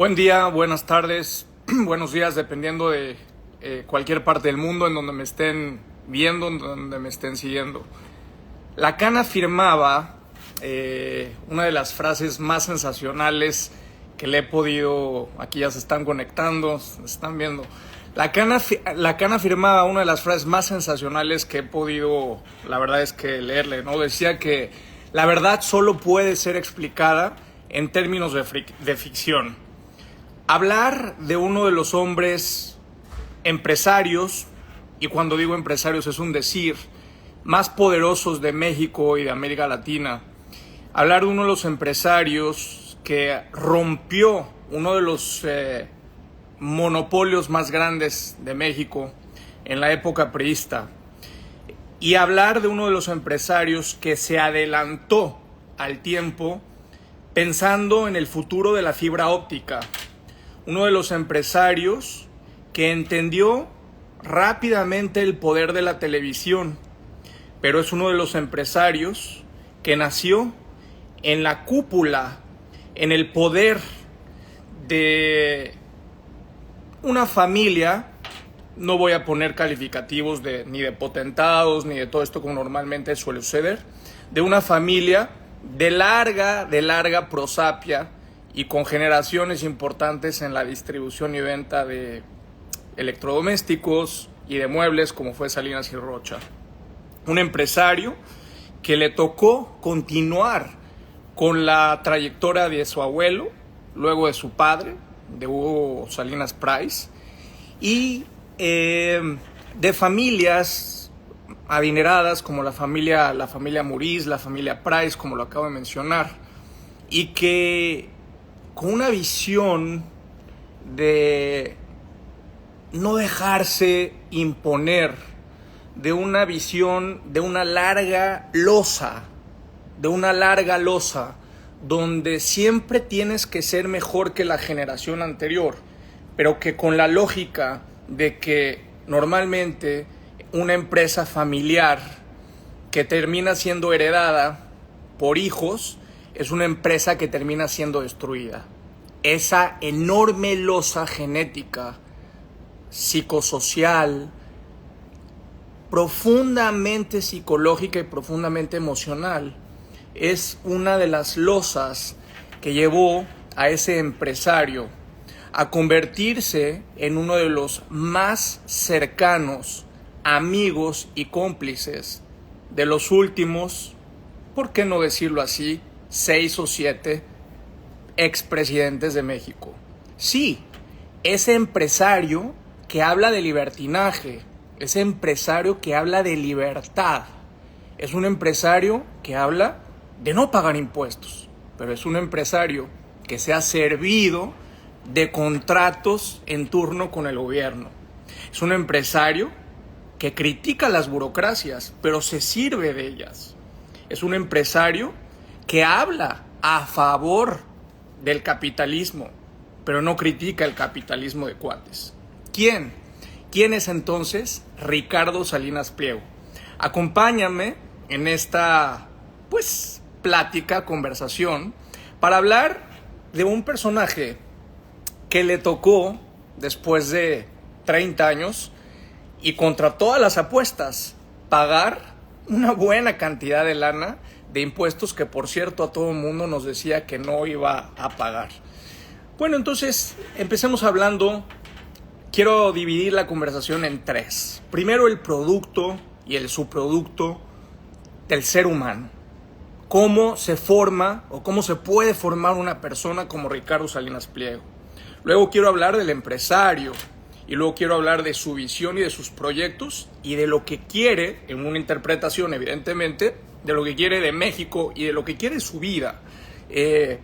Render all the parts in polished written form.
Buen día, buenas tardes, buenos días, dependiendo de cualquier parte del mundo en donde me estén viendo, en donde me estén siguiendo. Lacan afirmaba una de las frases más sensacionales que le he podido, aquí ya se están conectando, se están viendo. Lacan afirmaba una de las frases más sensacionales que he podido, la verdad es que leerle, ¿no? Decía que la verdad solo puede ser explicada en términos de ficción. Hablar de uno de los hombres empresarios, y cuando digo empresarios es un decir, más poderosos de México y de América Latina. Hablar de uno de los empresarios que rompió uno de los monopolios más grandes de México en la época priista. Y hablar de uno de los empresarios que se adelantó al tiempo pensando en el futuro de la fibra óptica. Uno de los empresarios que entendió rápidamente el poder de la televisión, pero es uno de los empresarios que nació en la cúpula, en el poder de una familia. No voy a poner calificativos ni de potentados, ni de todo esto como normalmente suele suceder, de una familia de larga prosapia y con generaciones importantes en la distribución y venta de electrodomésticos y de muebles, como fue Salinas y Rocha. Un empresario que le tocó continuar con la trayectoria de su abuelo, luego de su padre, de Hugo Salinas Price, y de familias adineradas como la familia Muris, la familia Price, como lo acabo de mencionar, y que con una visión de no dejarse imponer, de una visión de una larga losa, donde siempre tienes que ser mejor que la generación anterior, pero que con la lógica de que normalmente una empresa familiar que termina siendo heredada por hijos es una empresa que termina siendo destruida. Esa enorme losa genética, psicosocial, profundamente psicológica y profundamente emocional, es una de las losas que llevó a ese empresario a convertirse en uno de los más cercanos amigos y cómplices de los últimos, ¿por qué no decirlo así?, 6 o 7 expresidentes de México. Sí, ese empresario que habla de libertinaje, ese empresario que habla de libertad, es un empresario que habla de no pagar impuestos, pero es un empresario que se ha servido de contratos en turno con el gobierno. Es un empresario que critica las burocracias, pero se sirve de ellas. Es un empresario que habla a favor del capitalismo, pero no critica el capitalismo de cuates. ¿Quién? ¿Quién es entonces Ricardo Salinas Pliego? Acompáñame en esta, plática, conversación, para hablar de un personaje que le tocó, después de 30 años, y contra todas las apuestas, pagar una buena cantidad de lana de impuestos que, por cierto, a todo el mundo nos decía que no iba a pagar. Bueno, entonces, empecemos hablando. Quiero dividir la conversación en 3. Primero, el producto y el subproducto del ser humano. Cómo se forma o cómo se puede formar una persona como Ricardo Salinas Pliego. Luego quiero hablar del empresario y luego quiero hablar de su visión y de sus proyectos y de lo que quiere, en una interpretación evidentemente, de lo que quiere de México y de lo que quiere de su vida. ¿Qué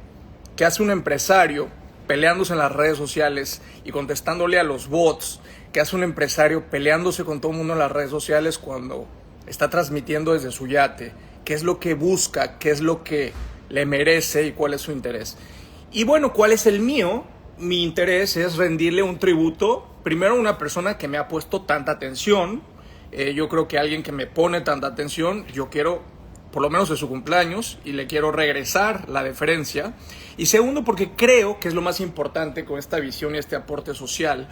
hace un empresario peleándose en las redes sociales y contestándole a los bots? ¿Qué hace un empresario peleándose con todo el mundo en las redes sociales cuando está transmitiendo desde su yate? ¿Qué es lo que busca? ¿Qué es lo que le merece y cuál es su interés? Y bueno, ¿cuál es el mío? Mi interés es rendirle un tributo, primero a una persona que me ha puesto tanta atención. Yo creo que alguien que me pone tanta atención, yo quiero por lo menos de su cumpleaños, y le quiero regresar la deferencia. Y segundo, porque creo que es lo más importante con esta visión y este aporte social,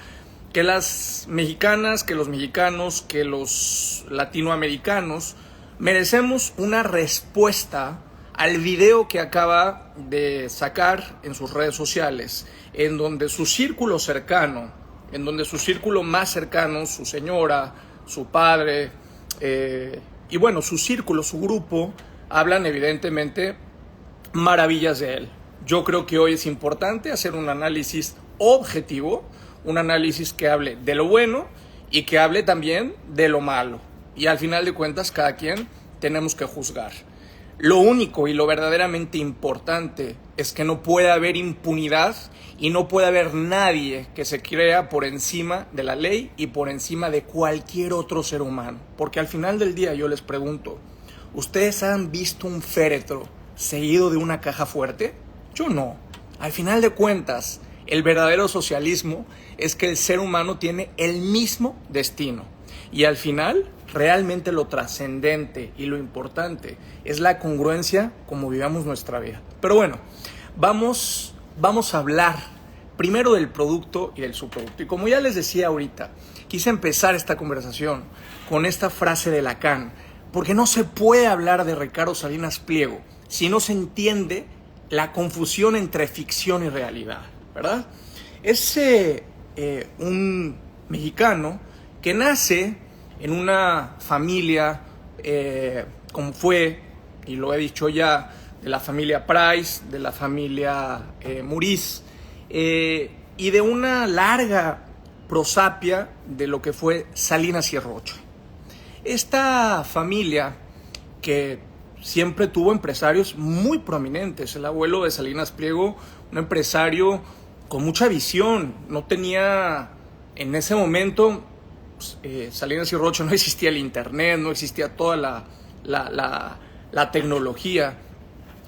que las mexicanas, que los mexicanos, que los latinoamericanos merecemos una respuesta al video que acaba de sacar en sus redes sociales, en donde su círculo cercano, en donde su círculo más cercano, su señora, su padre, y bueno, su círculo, su grupo, hablan evidentemente maravillas de él. Yo creo que hoy es importante hacer un análisis objetivo, un análisis que hable de lo bueno y que hable también de lo malo. Y al final de cuentas, cada quien tenemos que juzgar. Lo único y lo verdaderamente importante es que no puede haber impunidad y no puede haber nadie que se crea por encima de la ley y por encima de cualquier otro ser humano. Porque al final del día yo les pregunto, ¿ustedes han visto un féretro seguido de una caja fuerte? Yo no. Al final de cuentas, el verdadero socialismo es que el ser humano tiene el mismo destino. Y al final, realmente lo trascendente y lo importante es la congruencia como vivamos nuestra vida. Pero bueno, vamos a hablar primero del producto y del subproducto. Y como ya les decía ahorita, quise empezar esta conversación con esta frase de Lacan, porque no se puede hablar de Ricardo Salinas Pliego si no se entiende la confusión entre ficción y realidad, ¿verdad? Es un mexicano que nace en una familia, como fue, y lo he dicho ya, de la familia Price, de la familia Muris, y de una larga prosapia de lo que fue Salinas y Rocha. Esta familia que siempre tuvo empresarios muy prominentes. El abuelo de Salinas Pliego, un empresario con mucha visión, no tenía en ese momento, Salinas y Rocha, no existía el internet, no existía toda la tecnología,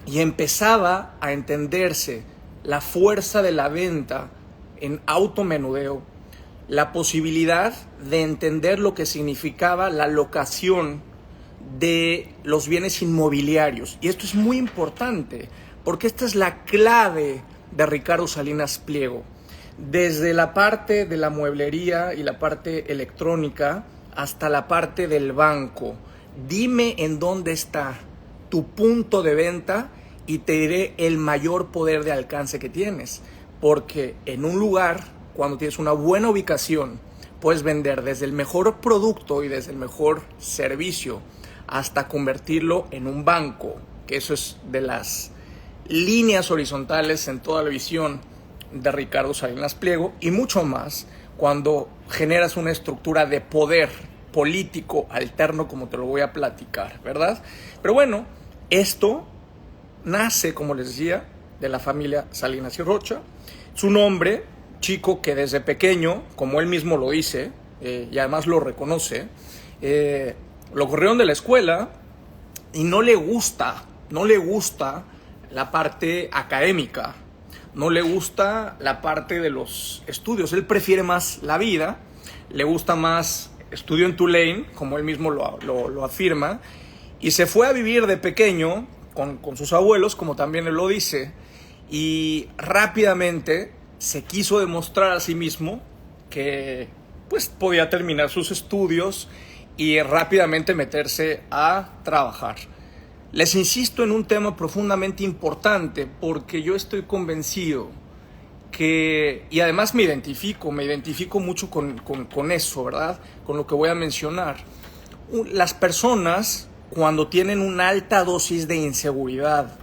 y empezaba a entenderse la fuerza de la venta en automenudeo, la posibilidad de entender lo que significaba la locación de los bienes inmobiliarios. Y esto es muy importante, porque esta es la clave de Ricardo Salinas Pliego. Desde la parte de la mueblería y la parte electrónica hasta la parte del banco. Dime en dónde está tu punto de venta y te diré el mayor poder de alcance que tienes. Porque en un lugar, cuando tienes una buena ubicación, puedes vender desde el mejor producto y desde el mejor servicio hasta convertirlo en un banco, que eso es de las líneas horizontales en toda la visión de Ricardo Salinas Pliego, y mucho más cuando generas una estructura de poder político alterno, como te lo voy a platicar, ¿verdad? Pero bueno, esto nace, como les decía, de la familia Salinas y Rocha. Su nombre, chico que desde pequeño, como él mismo lo dice, y además lo reconoce, lo corrieron de la escuela y no le gusta la parte académica, no le gusta la parte de los estudios. Él prefiere más la vida, le gusta más estudio en Tulane, como él mismo lo afirma, y se fue a vivir de pequeño con sus abuelos, como también él lo dice, y rápidamente se quiso demostrar a sí mismo que pues podía terminar sus estudios y rápidamente meterse a trabajar. Les insisto en un tema profundamente importante, porque yo estoy convencido que, y además me identifico mucho con eso, ¿verdad? Con lo que voy a mencionar. Las personas, cuando tienen una alta dosis de inseguridad,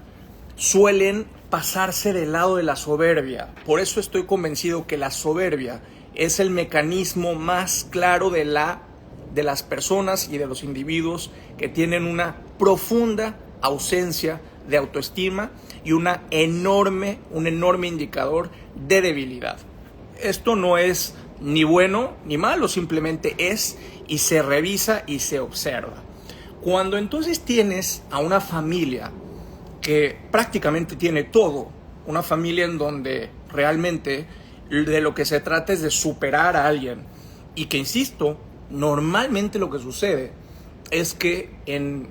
suelen pasarse del lado de la soberbia. Por eso estoy convencido que la soberbia es el mecanismo más claro de las personas y de los individuos que tienen una profunda ausencia de autoestima y un enorme indicador de debilidad. Esto no es ni bueno ni malo, simplemente es, y se revisa y se observa. Cuando entonces tienes a una familia que prácticamente tiene todo, una familia en donde realmente de lo que se trata es de superar a alguien, y que, insisto, normalmente lo que sucede es que en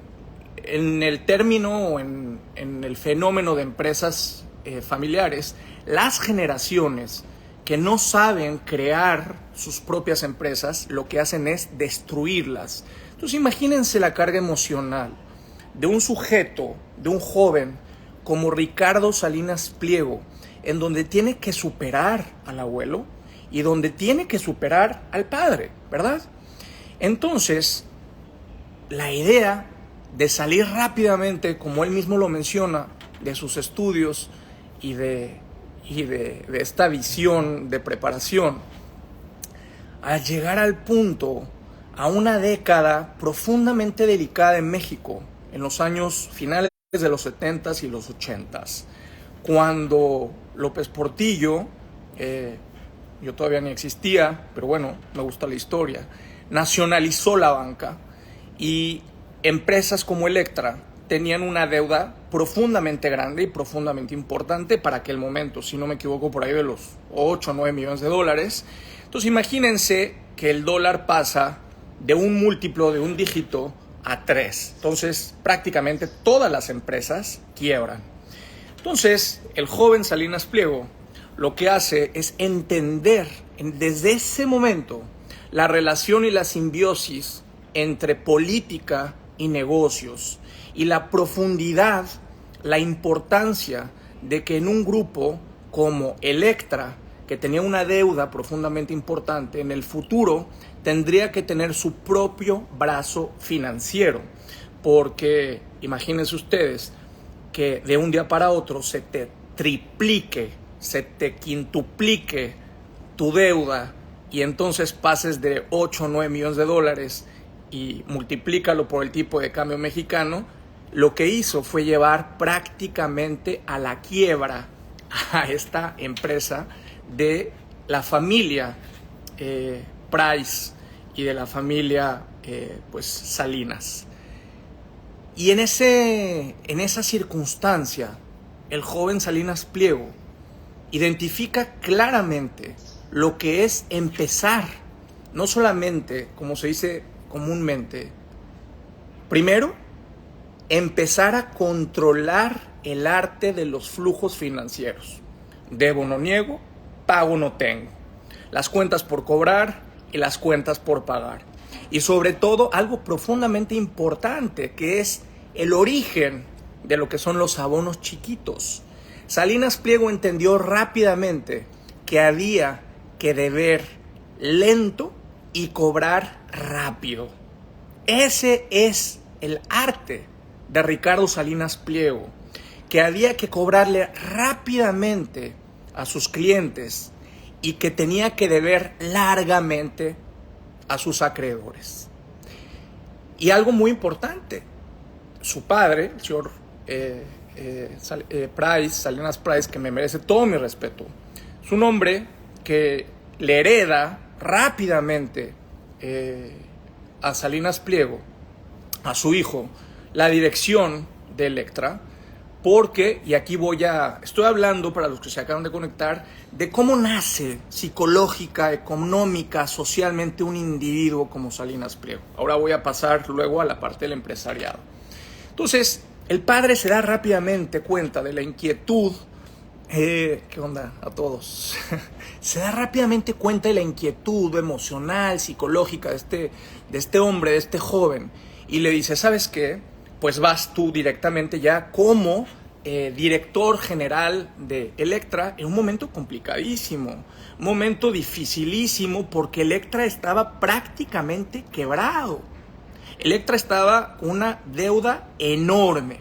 En el término o en el fenómeno de empresas familiares, las generaciones que no saben crear sus propias empresas, lo que hacen es destruirlas. Entonces imagínense la carga emocional de un sujeto, de un joven como Ricardo Salinas Pliego, en donde tiene que superar al abuelo y donde tiene que superar al padre, ¿verdad? Entonces, la idea de salir rápidamente, como él mismo lo menciona, de sus estudios y de esta visión de preparación, al llegar al punto, a una década profundamente delicada en México, en los años finales de los 70s y los 80s, cuando López Portillo, yo todavía ni existía, pero bueno, me gusta la historia, nacionalizó la banca y empresas como Electra tenían una deuda profundamente grande y profundamente importante para aquel momento, si no me equivoco, por ahí de los 8 o 9 millones de dólares. Entonces imagínense que el dólar pasa de un múltiplo de un dígito a 3. Entonces prácticamente todas las empresas quiebran. Entonces el joven Salinas Pliego lo que hace es entender desde ese momento la relación y la simbiosis entre política y negocios y la profundidad, la importancia de que en un grupo como Electra, que tenía una deuda profundamente importante, en el futuro tendría que tener su propio brazo financiero, porque imagínense ustedes que de un día para otro se te triplique, se te quintuplique tu deuda y entonces pases de 8 o 9 millones de dólares y multiplícalo por el tipo de cambio mexicano. Lo que hizo fue llevar prácticamente a la quiebra a esta empresa de la familia Price y de la familia pues Salinas. Y en esa circunstancia, el joven Salinas Pliego identifica claramente lo que es empezar, no solamente, como se dice comúnmente, primero, empezar a controlar el arte de los flujos financieros. Debo no niego, pago no tengo. Las cuentas por cobrar y las cuentas por pagar. Y sobre todo, algo profundamente importante, que es el origen de lo que son los abonos chiquitos. Salinas Pliego entendió rápidamente que había que deber lento y cobrar rápido. Ese es el arte de Ricardo Salinas Pliego, que había que cobrarle rápidamente a sus clientes y que tenía que deber largamente a sus acreedores. Y algo muy importante, su padre, el señor Salinas Price, que me merece todo mi respeto, es un hombre que le hereda rápidamente a Salinas Pliego, a su hijo, la dirección de Electra, porque, y aquí estoy hablando para los que se acaban de conectar, de cómo nace psicológica, económica, socialmente un individuo como Salinas Pliego. Ahora voy a pasar luego a la parte del empresariado. Entonces, el padre se da rápidamente cuenta de la inquietud. ¿Qué onda a todos? Se da rápidamente cuenta de la inquietud emocional, psicológica de este hombre, de este joven, y le dice, ¿sabes qué? Pues vas tú directamente ya como director general de Electra en un momento complicadísimo, un momento dificilísimo, porque Electra estaba prácticamente quebrado. Electra estaba con una deuda enorme.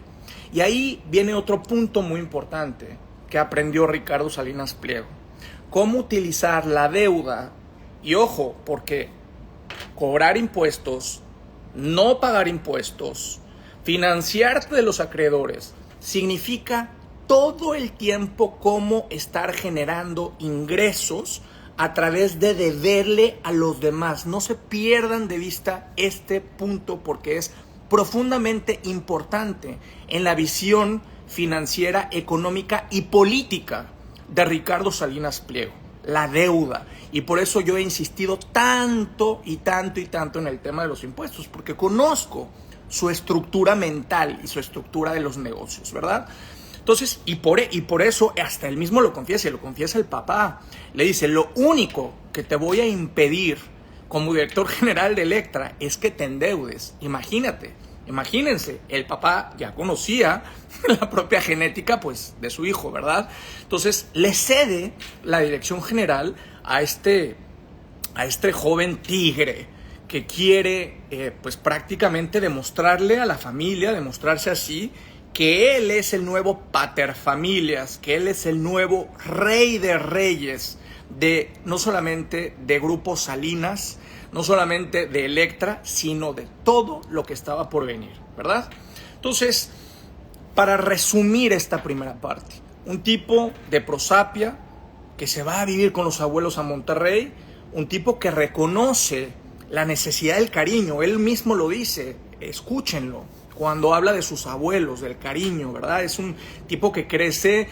Y ahí viene otro punto muy importante que aprendió Ricardo Salinas Pliego. Cómo utilizar la deuda, y ojo, porque cobrar impuestos, no pagar impuestos, financiarte de los acreedores, significa todo el tiempo cómo estar generando ingresos a través de deberle a los demás. No se pierdan de vista este punto porque es profundamente importante en la visión financiera, económica y política de Ricardo Salinas Pliego, la deuda. Y por eso yo he insistido tanto y tanto y tanto en el tema de los impuestos, porque conozco su estructura mental y su estructura de los negocios, ¿verdad? Entonces, y por eso hasta él mismo lo confiesa, y lo confiesa el papá. Le dice, lo único que te voy a impedir como director general de Electra es que te endeudes. Imagínense, el papá ya conocía la propia genética pues de su hijo, ¿verdad? Entonces le cede la dirección general a este joven tigre que quiere pues prácticamente demostrarle a la familia, demostrarse así, que él es el nuevo paterfamilias, que él es el nuevo rey de reyes, de no solamente de Grupo Salinas, no solamente de Electra, sino de todo lo que estaba por venir, ¿verdad? Entonces, para resumir esta primera parte, un tipo de prosapia que se va a vivir con los abuelos a Monterrey, un tipo que reconoce la necesidad del cariño, él mismo lo dice, escúchenlo, cuando habla de sus abuelos, del cariño, ¿verdad? Es un tipo que crece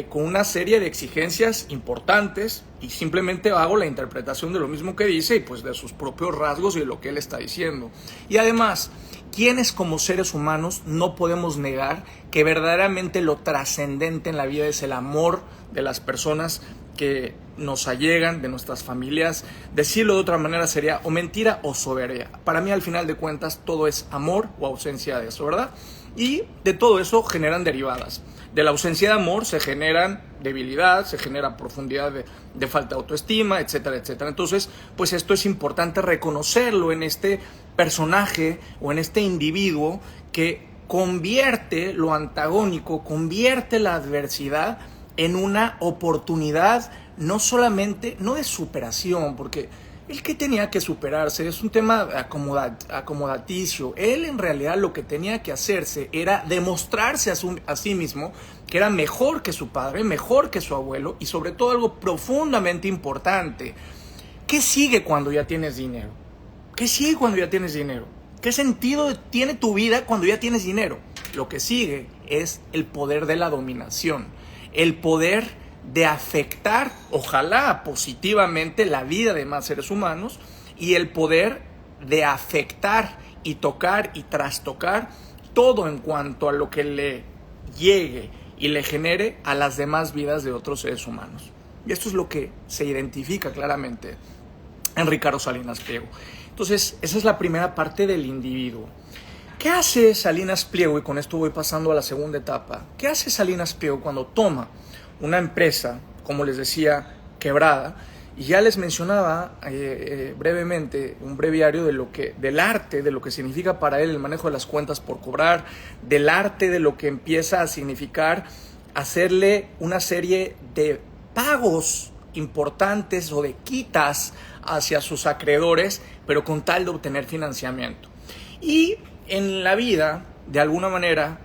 con una serie de exigencias importantes y simplemente hago la interpretación de lo mismo que dice y pues de sus propios rasgos y de lo que él está diciendo. Y además, quienes como seres humanos no podemos negar que verdaderamente lo trascendente en la vida es el amor de las personas que nos allegan, de nuestras familias. Decirlo de otra manera sería o mentira o soberbia. Para mí, al final de cuentas, todo es amor o ausencia de eso, ¿verdad? Y de todo eso generan derivadas. De la ausencia de amor se generan debilidad, se genera profundidad de falta de autoestima, etcétera, etcétera. Entonces, pues esto es importante reconocerlo en este personaje o en este individuo que convierte lo antagónico, convierte la adversidad en una oportunidad no solamente, no de superación, porque él que tenía que superarse es un tema acomodaticio. Él en realidad lo que tenía que hacerse era demostrarse a sí mismo que era mejor que su padre, mejor que su abuelo y sobre todo algo profundamente importante. ¿Qué sigue cuando ya tienes dinero? ¿Qué sigue cuando ya tienes dinero? ¿Qué sentido tiene tu vida cuando ya tienes dinero? Lo que sigue es el poder de la dominación, el poder de afectar, ojalá positivamente, la vida de más seres humanos y el poder de afectar y tocar y trastocar todo en cuanto a lo que le llegue y le genere a las demás vidas de otros seres humanos. Y esto es lo que se identifica claramente en Ricardo Salinas Pliego. Entonces, esa es la primera parte del individuo. ¿Qué hace Salinas Pliego? Y con esto voy pasando a la segunda etapa. ¿Qué hace Salinas Pliego cuando toma una empresa, como les decía, quebrada? Y ya les mencionaba brevemente un breviario del arte, de lo que significa para él el manejo de las cuentas por cobrar, del arte de lo que empieza a significar hacerle una serie de pagos importantes o de quitas hacia sus acreedores, pero con tal de obtener financiamiento. Y en la vida, de alguna manera,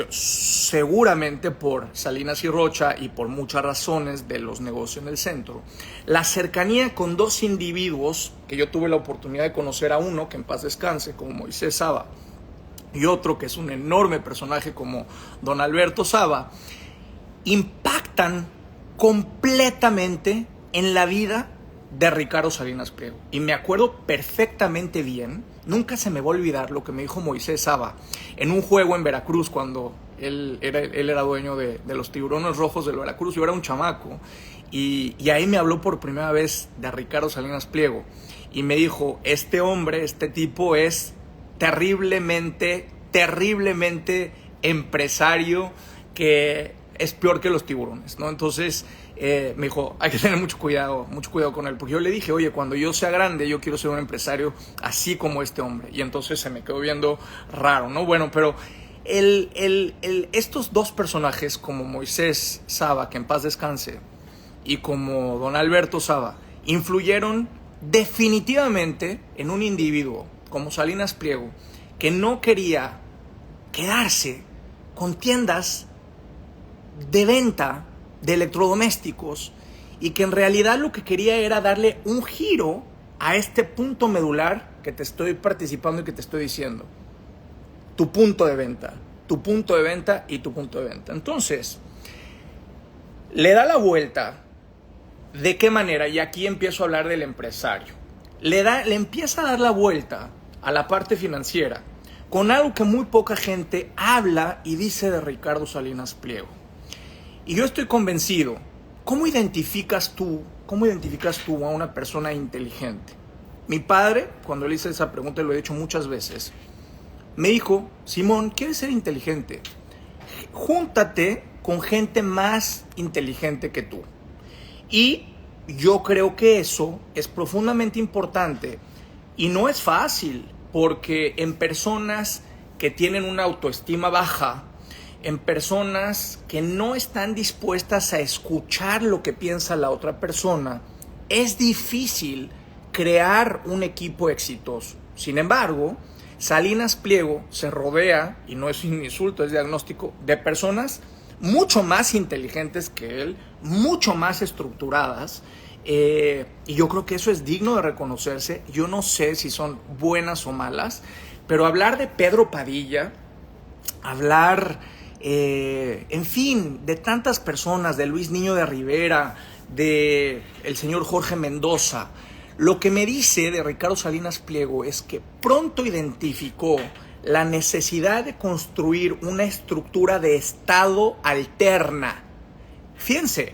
seguramente por Salinas y Rocha y por muchas razones de los negocios en el centro, la cercanía con dos individuos, que yo tuve la oportunidad de conocer a uno, que en paz descanse, como Moisés Saba, y otro que es un enorme personaje como don Alberto Saba, impactan completamente en la vida de Ricardo Salinas Pliego. Y me acuerdo perfectamente bien, nunca se me va a olvidar lo que me dijo Moisés Saba en un juego en Veracruz cuando él era dueño de los Tiburones Rojos del Veracruz. Yo era un chamaco y ahí me habló por primera vez de Ricardo Salinas Pliego y me dijo, este hombre, este tipo es terriblemente empresario, que es peor que los tiburones, ¿no? Entonces me dijo, hay que tener mucho cuidado con él, porque yo le dije, oye, cuando yo sea grande, yo quiero ser un empresario así como este hombre, y entonces se me quedó viendo raro, ¿no? Bueno, pero estos dos personajes, como Moisés Saba, que en paz descanse, y como don Alberto Saba, influyeron definitivamente en un individuo como Salinas Pliego, que no quería quedarse con tiendas de venta de electrodomésticos y que en realidad lo que quería era darle un giro a este punto medular que te estoy participando y que te estoy diciendo. Tu punto de venta y tu punto de venta. Entonces, le da la vuelta. ¿De qué manera? Y aquí empiezo a hablar del empresario. Le empieza a dar la vuelta a la parte financiera con algo que muy poca gente habla y dice de Ricardo Salinas Pliego. Y yo estoy convencido, ¿cómo identificas tú a una persona inteligente? Mi padre, cuando le hice esa pregunta, lo he dicho muchas veces, me dijo: Simón, ¿quieres ser inteligente? Júntate con gente más inteligente que tú. Y yo creo que eso es profundamente importante y no es fácil, porque en personas que tienen una autoestima baja, en personas que no están dispuestas a escuchar lo que piensa la otra persona, es difícil crear un equipo exitoso. Sin embargo, Salinas Pliego se rodea, y no es un insulto, es diagnóstico, de personas mucho más inteligentes que él, mucho más estructuradas, y yo creo que eso es digno de reconocerse. Yo no sé si son buenas o malas, pero hablar de Pedro Padilla, hablar, en fin, de tantas personas, de Luis Niño de Rivera, de el señor Jorge Mendoza, lo que me dice de Ricardo Salinas Pliego es que pronto identificó la necesidad de construir una estructura de Estado alterna. Fíjense,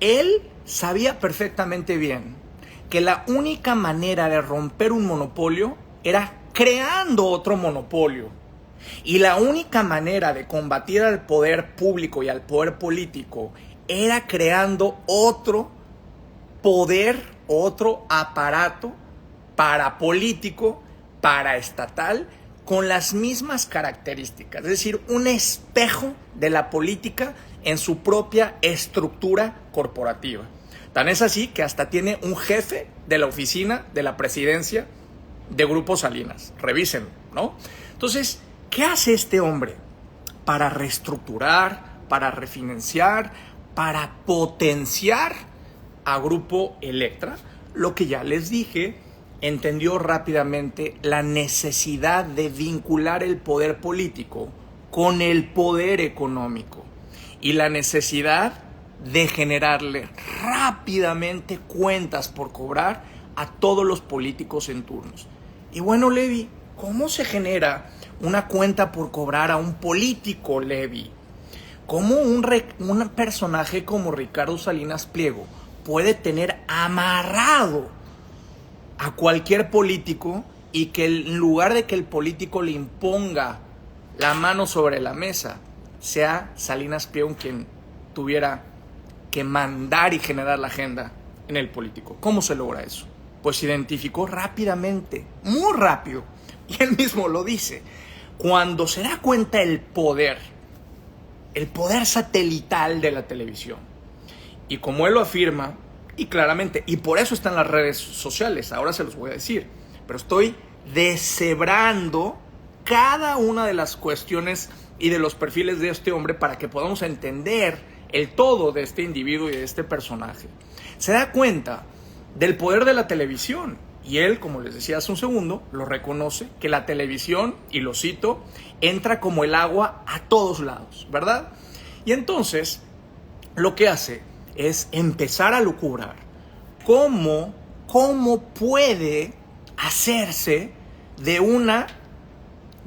él sabía perfectamente bien que la única manera de romper un monopolio era creando otro monopolio. Y la única manera de combatir al poder público y al poder político era creando otro poder, otro aparato parapolítico, paraestatal, con las mismas características, es decir, un espejo de la política en su propia estructura corporativa. Tan es así que hasta tiene un jefe de la oficina de la presidencia de Grupo Salinas. Revisen, ¿no? Entonces, ¿qué hace este hombre para reestructurar, para refinanciar, para potenciar a Grupo Electra? Lo que ya les dije, entendió rápidamente la necesidad de vincular el poder político con el poder económico y la necesidad de generarle rápidamente cuentas por cobrar a todos los políticos en turnos. Y bueno, Levi, ¿cómo se genera una cuenta por cobrar a un político, Levi? ¿Cómo un personaje como Ricardo Salinas Pliego puede tener amarrado a cualquier político y que en lugar de que el político le imponga la mano sobre la mesa, sea Salinas Pliego quien tuviera que mandar y generar la agenda en el político? ¿Cómo se logra eso? Pues identificó rápidamente, muy rápido, y él mismo lo dice, cuando se da cuenta el poder satelital de la televisión. Y como él lo afirma, y claramente, y por eso están las redes sociales, ahora se los voy a decir, pero estoy deshebrando cada una de las cuestiones y de los perfiles de este hombre para que podamos entender el todo de este individuo y de este personaje. Se da cuenta del poder de la televisión y él, como les decía hace un segundo, lo reconoce, que la televisión, y lo cito, entra como el agua a todos lados, ¿verdad? Y entonces lo que hace es empezar a lucubrar cómo puede hacerse de una,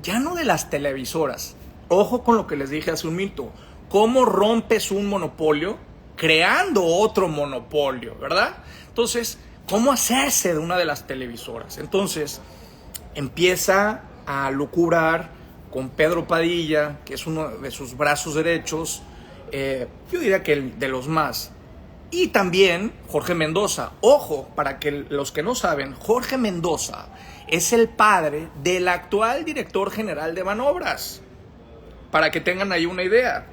ya no de las televisoras, ojo con lo que les dije hace un minuto, cómo rompes un monopolio creando otro monopolio, ¿verdad? Entonces, ¿cómo hacerse de una de las televisoras? Entonces, empieza a lucubrar con Pedro Padilla, que es uno de sus brazos derechos, yo diría que de los más. Y también Jorge Mendoza. Ojo, para que los que no saben, Jorge Mendoza es el padre del actual director general de Banobras. Para que tengan ahí una idea.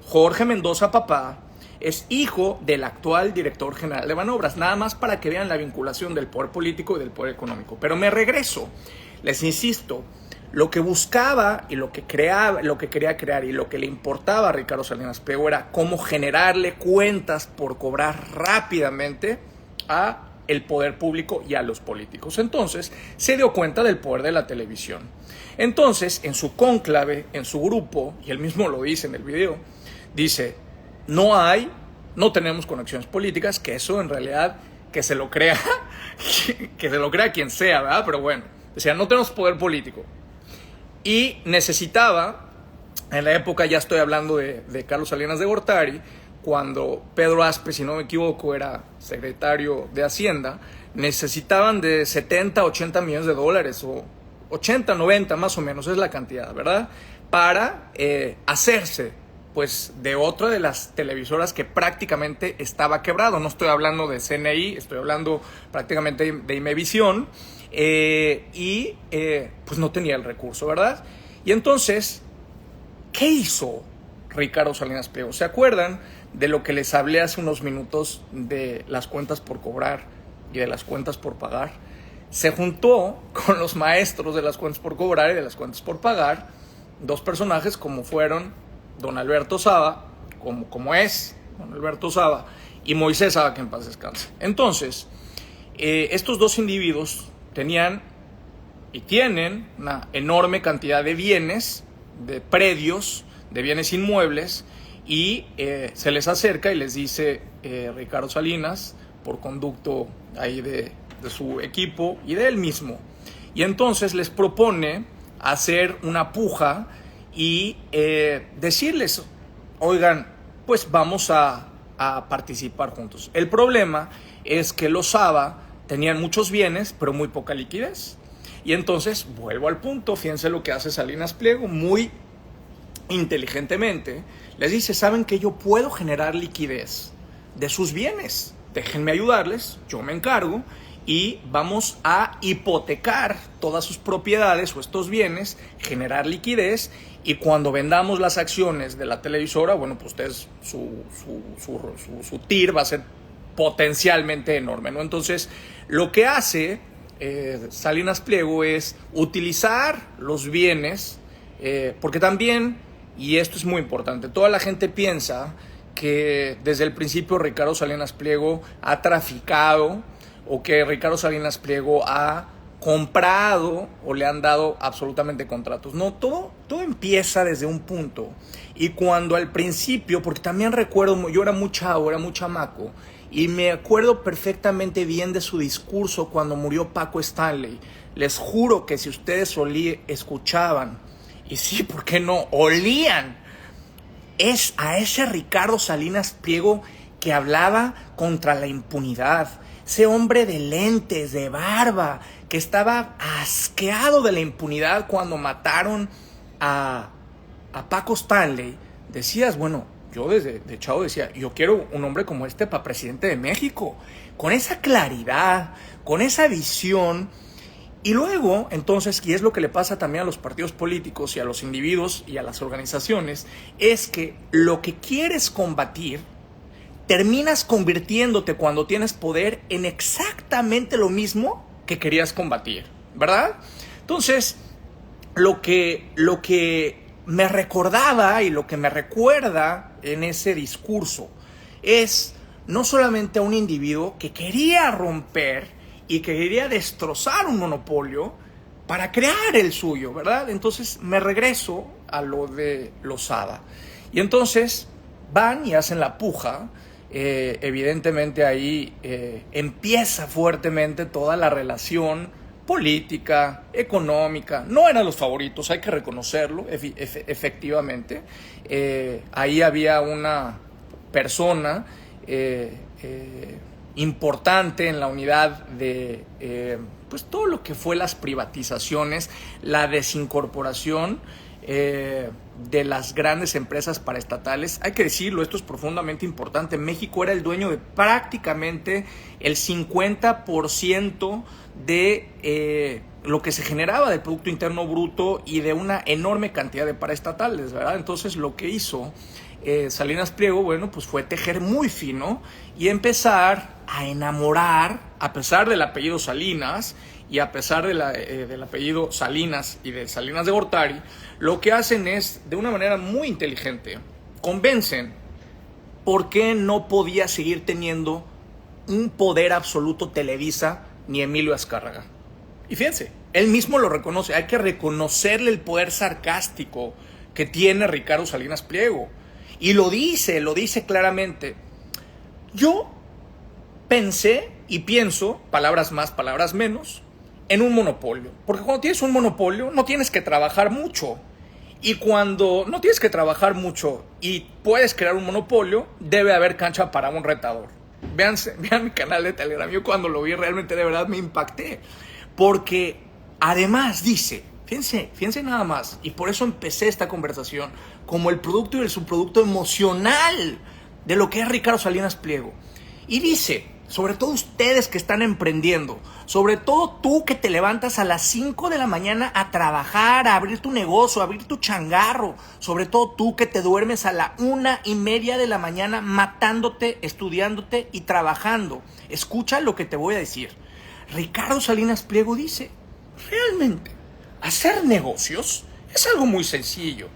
Jorge Mendoza, papá, es hijo del actual director general de Banobras. Nada más para que vean la vinculación del poder político y del poder económico. Pero me regreso. Les insisto, lo que buscaba y lo que quería crear y lo que le importaba a Ricardo Salinas Pliego era cómo generarle cuentas por cobrar rápidamente a el poder público y a los políticos. Entonces se dio cuenta del poder de la televisión. Entonces, en su cónclave, en su grupo, y él mismo lo dice en el video, dice, no tenemos conexiones políticas, que eso en realidad que se lo crea quien sea, ¿verdad? Pero bueno, decía, no tenemos poder político. y necesitaba, en la época, ya estoy hablando de Carlos Salinas de Gortari, cuando Pedro Aspe, si no me equivoco, era secretario de Hacienda, necesitaban de 70, 80 millones de dólares, o 80, 90 más o menos, es la cantidad, ¿verdad? Para hacerse, pues, de otra de las televisoras que prácticamente estaba quebrado. No estoy hablando de CNI, estoy hablando prácticamente de Imevisión, pues no tenía el recurso, ¿verdad? Y entonces, ¿qué hizo Ricardo Salinas Pliego? ¿Se acuerdan de lo que les hablé hace unos minutos de las cuentas por cobrar y de las cuentas por pagar? Se juntó con los maestros de las cuentas por cobrar y de las cuentas por pagar, dos personajes como fueron don Alberto Saba, como es don Alberto Saba, y Moisés Saba, que en paz descanse. Entonces, estos dos individuos tenían y tienen una enorme cantidad de bienes, de predios, de bienes inmuebles, y se les acerca y les dice Ricardo Salinas, por conducto ahí de su equipo y de él mismo, y entonces les propone hacer una puja y decirles, oigan, pues vamos a participar juntos. El problema es que los Saba tenían muchos bienes, pero muy poca liquidez. Y entonces, vuelvo al punto, fíjense lo que hace Salinas Pliego, muy inteligentemente, les dice, ¿saben que yo puedo generar liquidez de sus bienes? Déjenme ayudarles, yo me encargo, y vamos a hipotecar todas sus propiedades o estos bienes, generar liquidez, y cuando vendamos las acciones de la televisora, bueno, pues ustedes, su TIR va a ser potencialmente enorme, ¿no? Entonces, lo que hace Salinas Pliego es utilizar los bienes, porque también, y esto es muy importante, toda la gente piensa que desde el principio Ricardo Salinas Pliego ha traficado, o que Ricardo Salinas Pliego ha comprado o le han dado absolutamente contratos. No, todo empieza desde un punto. Y cuando al principio, porque también recuerdo, yo era muy chavo, era muy chamaco, y me acuerdo perfectamente bien de su discurso cuando murió Paco Stanley. Les juro que si ustedes escuchaban, y sí, ¿por qué no? Olían, es a ese Ricardo Salinas Pliego que hablaba contra la impunidad. Ese hombre de lentes, de barba, que estaba asqueado de la impunidad cuando mataron a Paco Stanley. Decías, bueno, yo desde de chavo decía, yo quiero un hombre como este para presidente de México, con esa claridad, con esa visión. Y luego, entonces, y es lo que le pasa también a los partidos políticos y a los individuos y a las organizaciones, es que lo que quieres combatir, terminas convirtiéndote cuando tienes poder en exactamente lo mismo que querías combatir, ¿verdad? Entonces, lo que me recordaba y lo que me recuerda en ese discurso es no solamente a un individuo que quería romper y que quería destrozar un monopolio para crear el suyo, ¿verdad? Entonces me regreso a lo de los Saba. Y entonces van y hacen la puja. Evidentemente ahí empieza fuertemente toda la relación política, económica. No eran los favoritos, hay que reconocerlo, efectivamente. Ahí había una persona importante en la unidad de pues todo lo que fue las privatizaciones, la desincorporación de las grandes empresas paraestatales. Hay que decirlo, esto es profundamente importante. México era el dueño de prácticamente el 50% de lo que se generaba del Producto Interno Bruto y de una enorme cantidad de paraestatales, ¿verdad? Entonces lo que hizo Salinas Pliego, bueno, pues fue tejer muy fino y empezar a enamorar, a pesar del apellido Salinas y a pesar del apellido Salinas y de Salinas de Gortari, lo que hacen es, de una manera muy inteligente, convencen por qué no podía seguir teniendo un poder absoluto Televisa ni Emilio Azcárraga. Y fíjense, él mismo lo reconoce, hay que reconocerle el poder sarcástico que tiene Ricardo Salinas Pliego. Y lo dice claramente. Yo pensé y pienso, palabras más, palabras menos, en un monopolio. Porque cuando tienes un monopolio no tienes que trabajar mucho. Y cuando no tienes que trabajar mucho y puedes crear un monopolio, debe haber cancha para un retador. Vean mi canal de Telegram. Yo cuando lo vi realmente de verdad me impacté. Porque además dice, fíjense nada más, y por eso empecé esta conversación, como el producto y el subproducto emocional de lo que es Ricardo Salinas Pliego. Y dice, sobre todo ustedes que están emprendiendo, sobre todo tú que te levantas a las 5 de la mañana a trabajar, a abrir tu negocio, a abrir tu changarro, sobre todo tú que te duermes a la 1:30 de la mañana matándote, estudiándote y trabajando. Escucha lo que te voy a decir. Ricardo Salinas Pliego dice, realmente, hacer negocios es algo muy sencillo.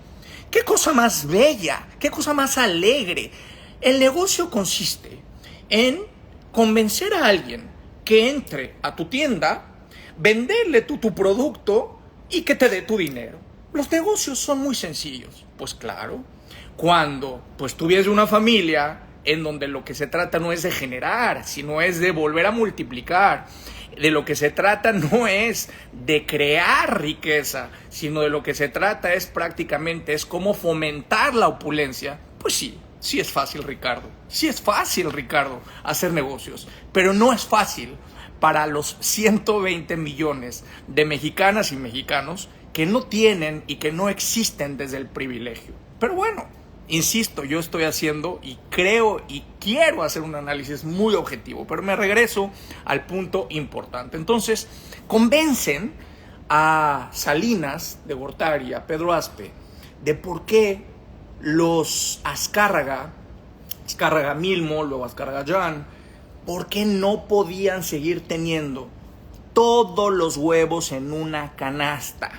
¿Qué cosa más bella? ¿Qué cosa más alegre? El negocio consiste en convencer a alguien que entre a tu tienda, venderle tu producto y que te dé tu dinero. Los negocios son muy sencillos. Pues claro, cuando tú vienes de una familia en donde lo que se trata no es de generar, sino es de volver a multiplicar. De lo que se trata no es de crear riqueza, sino de lo que se trata es prácticamente es cómo fomentar la opulencia. Pues sí es fácil, Ricardo. Sí es fácil, Ricardo, hacer negocios. Pero no es fácil para los 120 millones de mexicanas y mexicanos que no tienen y que no existen desde el privilegio. Pero bueno, insisto, yo estoy haciendo y creo y quiero hacer un análisis muy objetivo, pero me regreso al punto importante. Entonces, convencen a Salinas de Gortari, a Pedro Aspe, de por qué los Azcárraga Milmo, luego Azcárraga Jan, por qué no podían seguir teniendo todos los huevos en una canasta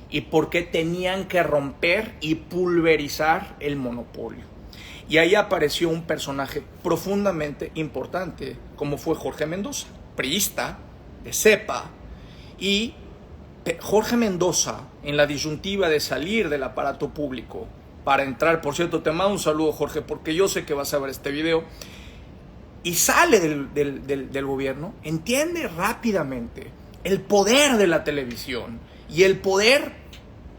y por qué tenían que romper y pulverizar el monopolio. Y ahí apareció un personaje profundamente importante, como fue Jorge Mendoza, priista, de cepa, y Jorge Mendoza, en la disyuntiva de salir del aparato público para entrar, por cierto, te mando un saludo, Jorge, porque yo sé que vas a ver este video, y sale del gobierno, entiende rápidamente el poder de la televisión y el poder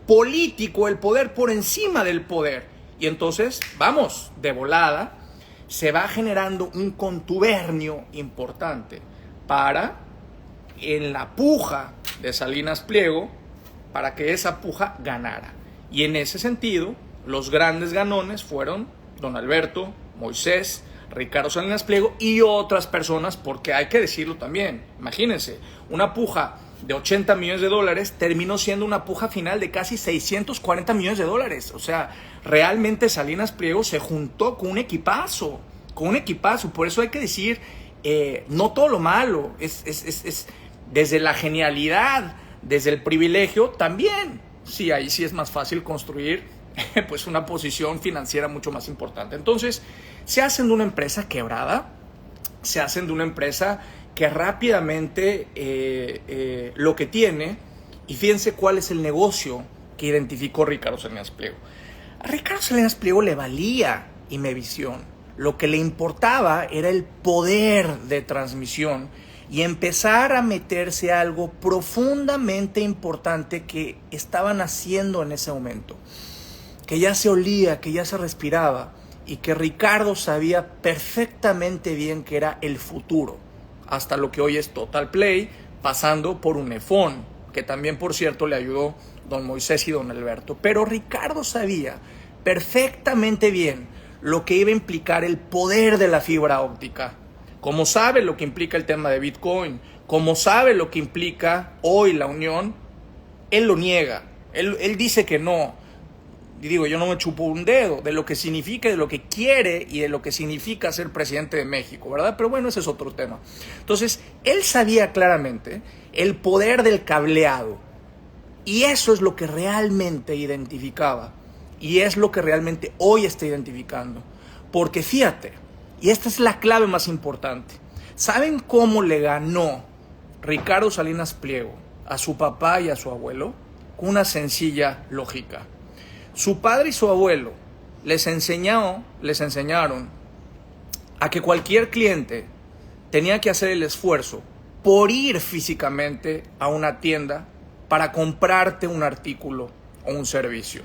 político, el poder por encima del poder. Y entonces, vamos, de volada, se va generando un contubernio importante para, en la puja de Salinas Pliego, para que esa puja ganara. Y en ese sentido, los grandes ganones fueron don Alberto, Moisés, Ricardo Salinas Pliego y otras personas, porque hay que decirlo también. Imagínense, una puja de 80 millones de dólares terminó siendo una puja final de casi 640 millones de dólares. O sea, realmente Salinas Pliego se juntó con un equipazo. Por eso hay que decir, no todo lo malo, es desde la genialidad, desde el privilegio también. Sí, ahí sí es más fácil construir pues una posición financiera mucho más importante. Entonces, se hacen de una empresa quebrada, se hacen de una empresa que rápidamente lo que tiene, y fíjense cuál es el negocio que identificó Ricardo Salinas Pliego. A Ricardo Salinas Pliego le valía Imevisión, lo que le importaba era el poder de transmisión y empezar a meterse a algo profundamente importante que estaban haciendo en ese momento, que ya se olía, que ya se respiraba y que Ricardo sabía perfectamente bien que era el futuro, hasta lo que hoy es Total Play, pasando por Unifón, que también, por cierto, le ayudó don Moisés y don Alberto. Pero Ricardo sabía perfectamente bien lo que iba a implicar el poder de la fibra óptica, como sabe lo que implica el tema de Bitcoin, como sabe lo que implica hoy la unión. Él lo niega, él dice que no. Y digo, yo no me chupo un dedo de lo que significa, de lo que quiere y de lo que significa ser presidente de México, ¿verdad? Pero bueno, ese es otro tema. Entonces, él sabía claramente el poder del cableado. Y eso es lo que realmente identificaba. Y es lo que realmente hoy está identificando. Porque fíjate, y esta es la clave más importante. ¿Saben cómo le ganó Ricardo Salinas Pliego a su papá y a su abuelo? Con una sencilla lógica. Su padre y su abuelo les enseñaron a que cualquier cliente tenía que hacer el esfuerzo por ir físicamente a una tienda para comprarte un artículo o un servicio.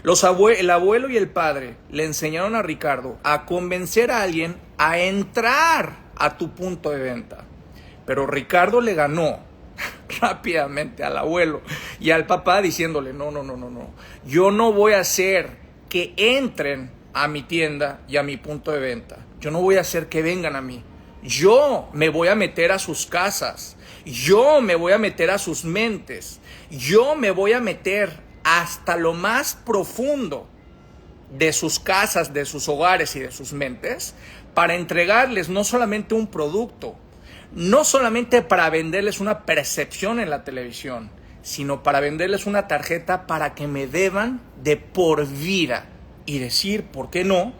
El abuelo y el padre le enseñaron a Ricardo a convencer a alguien a entrar a tu punto de venta. Pero Ricardo le ganó rápidamente al abuelo y al papá diciéndole, no. Yo no voy a hacer que entren a mi tienda y a mi punto de venta. Yo no voy a hacer que vengan a mí. Yo me voy a meter a sus casas. Yo me voy a meter a sus mentes. Yo me voy a meter hasta lo más profundo de sus casas, de sus hogares y de sus mentes para entregarles no solamente un producto, no solamente para venderles una percepción en la televisión, sino para venderles una tarjeta para que me deban de por vida y decir, ¿por qué no?,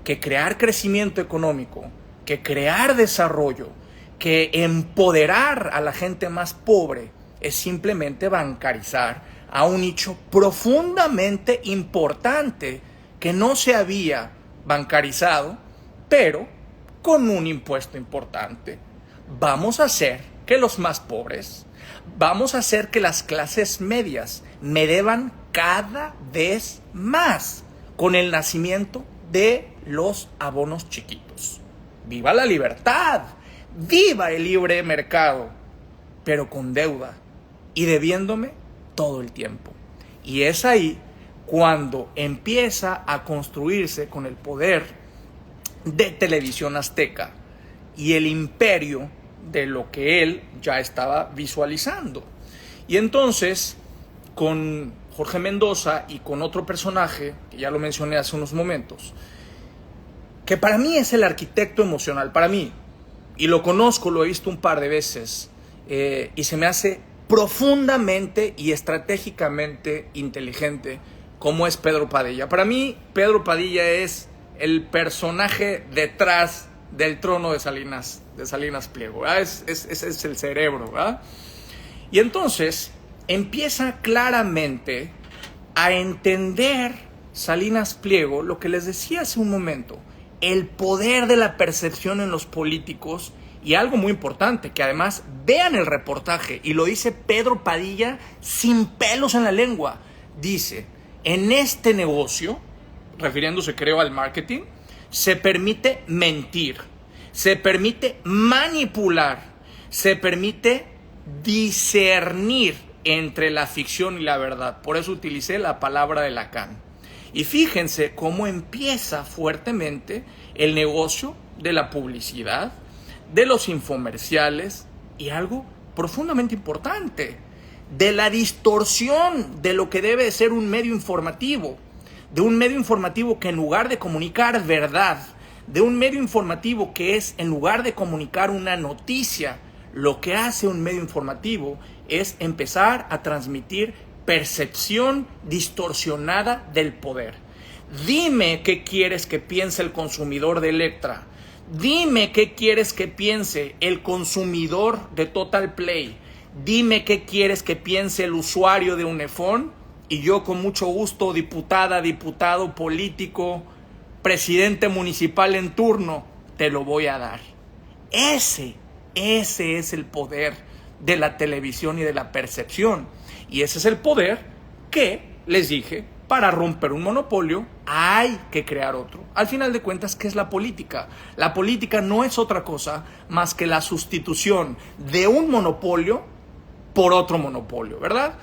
que crear crecimiento económico, que crear desarrollo, que empoderar a la gente más pobre es simplemente bancarizar a un nicho profundamente importante que no se había bancarizado, pero con un impuesto importante. Vamos a hacer que los más pobres, vamos a hacer que las clases medias me deban cada vez más con el nacimiento de los abonos chiquitos. ¡Viva la libertad! ¡Viva el libre mercado! Pero con deuda y debiéndome todo el tiempo. Y es ahí cuando empieza a construirse con el poder de Televisión Azteca y el imperio de lo que él ya estaba visualizando. Y entonces, con Jorge Mendoza y con otro personaje, que ya lo mencioné hace unos momentos, que para mí es el arquitecto emocional, para mí, y lo conozco, lo he visto un par de veces, y se me hace profundamente y estratégicamente inteligente, como es Pedro Padilla. Para mí, Pedro Padilla es el personaje detrás del trono de Salinas Pliego, ¿verdad? Es el cerebro, ¿verdad? Y entonces empieza claramente a entender Salinas Pliego lo que les decía hace un momento, el poder de la percepción en los políticos. Y algo muy importante, que además vean el reportaje, y lo dice Pedro Padilla sin pelos en la lengua. Dice, en este negocio, refiriéndose creo al marketing, se permite mentir, se permite manipular, se permite discernir entre la ficción y la verdad. Por eso utilicé la palabra de Lacan. Y fíjense cómo empieza fuertemente el negocio de la publicidad, de los infomerciales y algo profundamente importante, de la distorsión de lo que debe ser un medio informativo, de un medio informativo que en lugar de comunicar verdad, de un medio informativo que es en lugar de comunicar una noticia, lo que hace un medio informativo es empezar a transmitir percepción distorsionada del poder. Dime qué quieres que piense el consumidor de Electra. Dime qué quieres que piense el consumidor de Total Play. Dime qué quieres que piense el usuario de Unifón. Y yo con mucho gusto, diputada, diputado, político, presidente municipal en turno, te lo voy a dar. Ese es el poder de la televisión y de la percepción. Y ese es el poder que, les dije, para romper un monopolio hay que crear otro. Al final de cuentas, ¿qué es la política? La política no es otra cosa más que la sustitución de un monopolio por otro monopolio, ¿verdad?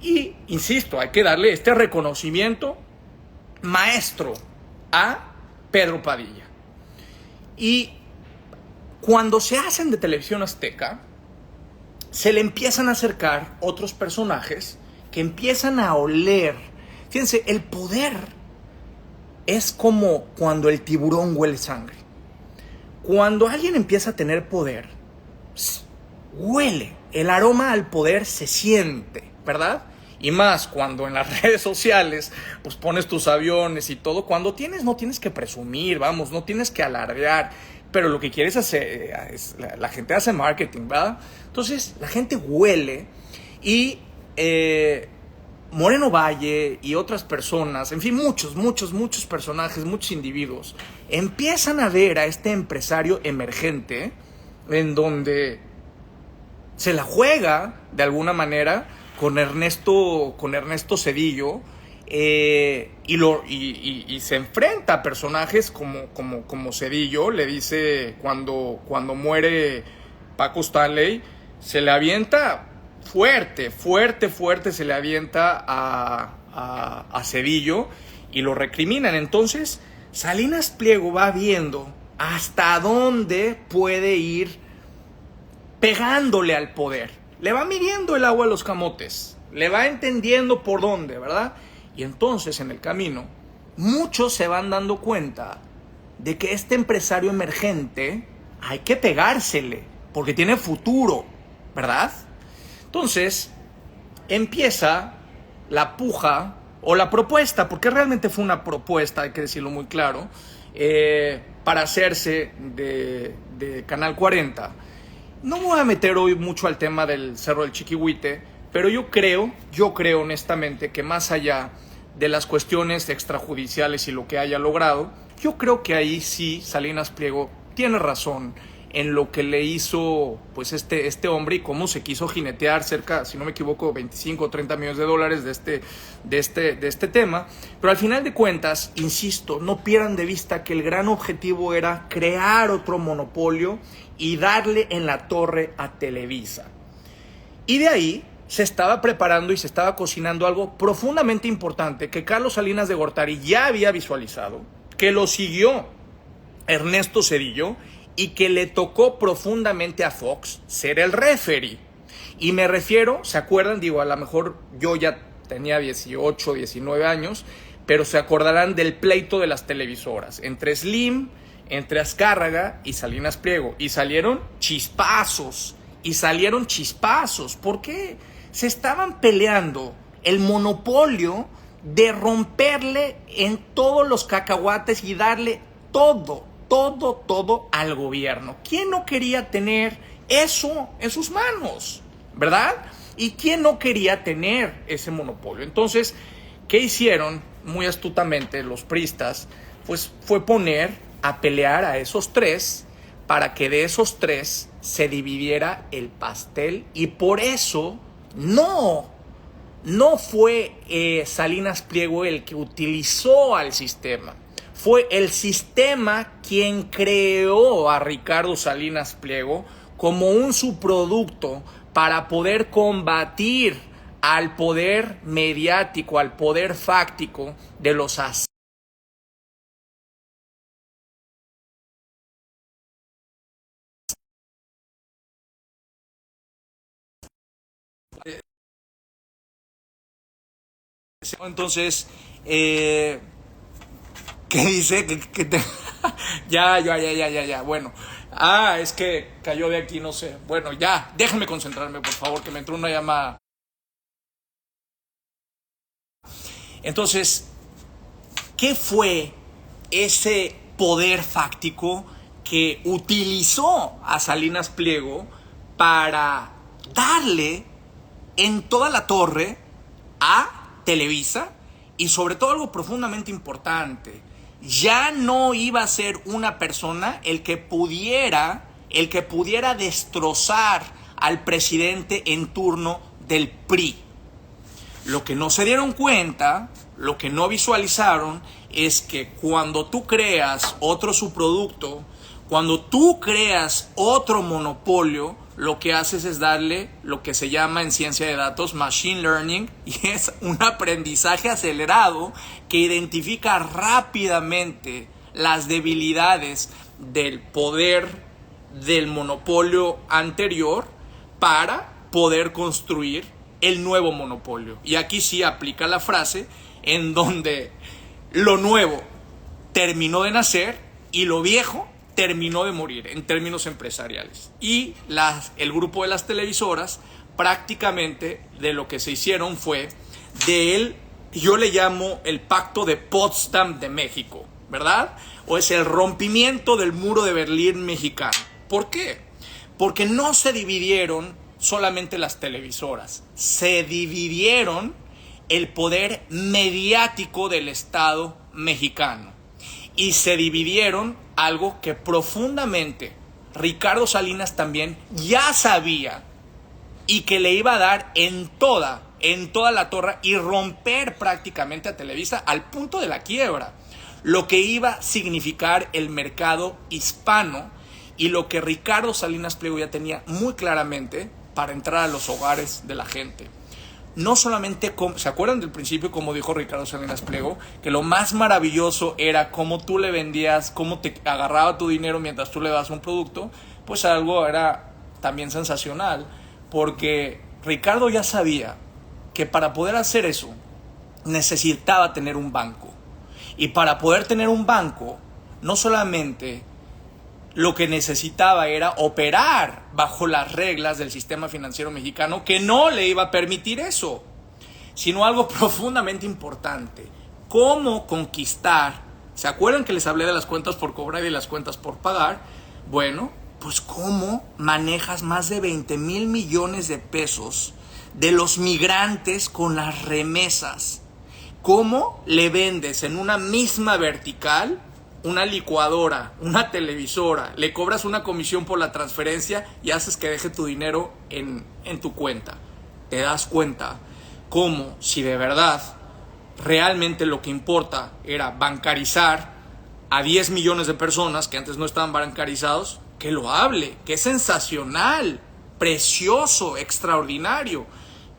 Y, insisto, hay que darle este reconocimiento maestro a Pedro Padilla. Y cuando se hacen de Televisión Azteca, se le empiezan a acercar otros personajes que empiezan a oler. Fíjense, el poder es como cuando el tiburón huele sangre. Cuando alguien empieza a tener poder, huele. El aroma al poder se siente, ¿verdad? Y más cuando en las redes sociales pues pones tus aviones y todo. Cuando tienes, no tienes que presumir, vamos, no tienes que alardear. Pero lo que quieres hacer, la gente hace marketing, ¿verdad? Entonces la gente huele y Moreno Valle y otras personas, en fin, muchos personajes, muchos individuos, empiezan a ver a este empresario emergente en donde se la juega de alguna manera con Ernesto Zedillo, y se enfrenta a personajes como Zedillo. Le dice, cuando muere Paco Stanley, se le avienta fuerte, se le avienta a Zedillo y lo recriminan. Entonces Salinas Pliego va viendo hasta dónde puede ir pegándole al poder. Le va midiendo el agua a los camotes, le va entendiendo por dónde, ¿verdad? Y entonces en el camino muchos se van dando cuenta de que este empresario emergente hay que pegársele porque tiene futuro, ¿verdad? Entonces empieza la puja o la propuesta, porque realmente fue una propuesta, hay que decirlo muy claro, para hacerse de Canal 40. No me voy a meter hoy mucho al tema del Cerro del Chiquihuite, pero yo creo honestamente que más allá de las cuestiones extrajudiciales y lo que haya logrado, yo creo que ahí sí Salinas Pliego tiene razón en lo que le hizo pues este hombre y cómo se quiso jinetear cerca, si no me equivoco, 25 o 30 millones de dólares de este tema. Pero al final de cuentas, insisto, no pierdan de vista que el gran objetivo era crear otro monopolio y darle en la torre a Televisa. Y de ahí se estaba preparando y se estaba cocinando algo profundamente importante que Carlos Salinas de Gortari ya había visualizado, que lo siguió Ernesto Zedillo y que le tocó profundamente a Fox ser el referee. Y me refiero, ¿se acuerdan? Digo, a lo mejor yo ya tenía 18, 19 años, pero se acordarán del pleito de las televisoras entre Slim, entre Azcárraga y Salinas Pliego. Y salieron chispazos. ¿Por qué? Se estaban peleando el monopolio de romperle en todos los cacahuates y darle todo al gobierno. ¿Quién no quería tener eso en sus manos? ¿Verdad? ¿Y quién no quería tener ese monopolio? Entonces, ¿qué hicieron muy astutamente los priistas? Pues fue poner a pelear a esos tres para que de esos tres se dividiera el pastel, y por eso no fue Salinas Pliego el que utilizó al sistema. Fue el sistema quien creó a Ricardo Salinas Pliego como un subproducto para poder combatir al poder mediático, al poder fáctico de los asesinos. Entonces, ¿qué dice? Ya. Bueno. Es que cayó de aquí, no sé. Bueno, ya, déjenme concentrarme, por favor, que me entró una llamada. Entonces, ¿qué fue ese poder fáctico que utilizó a Salinas Pliego para darle en toda la torre a Televisa? Y sobre todo algo profundamente importante, ya no iba a ser una persona el que pudiera destrozar al presidente en turno del PRI. Lo que no se dieron cuenta, lo que no visualizaron, es que cuando tú creas otro subproducto, cuando tú creas otro monopolio, lo que haces es darle lo que se llama en ciencia de datos machine learning, y es un aprendizaje acelerado que identifica rápidamente las debilidades del poder del monopolio anterior para poder construir el nuevo monopolio. Y aquí sí aplica la frase en donde lo nuevo terminó de nacer y lo viejo terminó de morir en términos empresariales. Y el grupo de las televisoras prácticamente de lo que se hicieron fue yo le llamo el pacto de Potsdam de México, ¿verdad? O es el rompimiento del muro de Berlín mexicano. ¿Por qué? Porque no se dividieron solamente las televisoras, se dividieron el poder mediático del Estado mexicano. Y se dividieron algo que profundamente Ricardo Salinas también ya sabía y que le iba a dar en toda la torre y romper prácticamente a Televisa al punto de la quiebra, lo que iba a significar el mercado hispano y lo que Ricardo Salinas Pliego ya tenía muy claramente para entrar a los hogares de la gente. No solamente, ¿se acuerdan del principio como dijo Ricardo Salinas Pliego? Que lo más maravilloso era cómo tú le vendías, cómo te agarraba tu dinero mientras tú le dabas un producto. Pues algo era también sensacional, porque Ricardo ya sabía que para poder hacer eso necesitaba tener un banco. Y para poder tener un banco, no solamente lo que necesitaba era operar bajo las reglas del sistema financiero mexicano, que no le iba a permitir eso, sino algo profundamente importante: cómo conquistar. ¿Se acuerdan que les hablé de las cuentas por cobrar y de las cuentas por pagar? Bueno, pues cómo manejas más de 20,000 millones de pesos de los migrantes con las remesas. ¿Cómo le vendes en una misma vertical una licuadora, una televisora, le cobras una comisión por la transferencia y haces que deje tu dinero en tu cuenta? Te das cuenta cómo, si de verdad realmente lo que importa era bancarizar a 10 millones de personas que antes no estaban bancarizados, que lo hable, que es sensacional, precioso, extraordinario.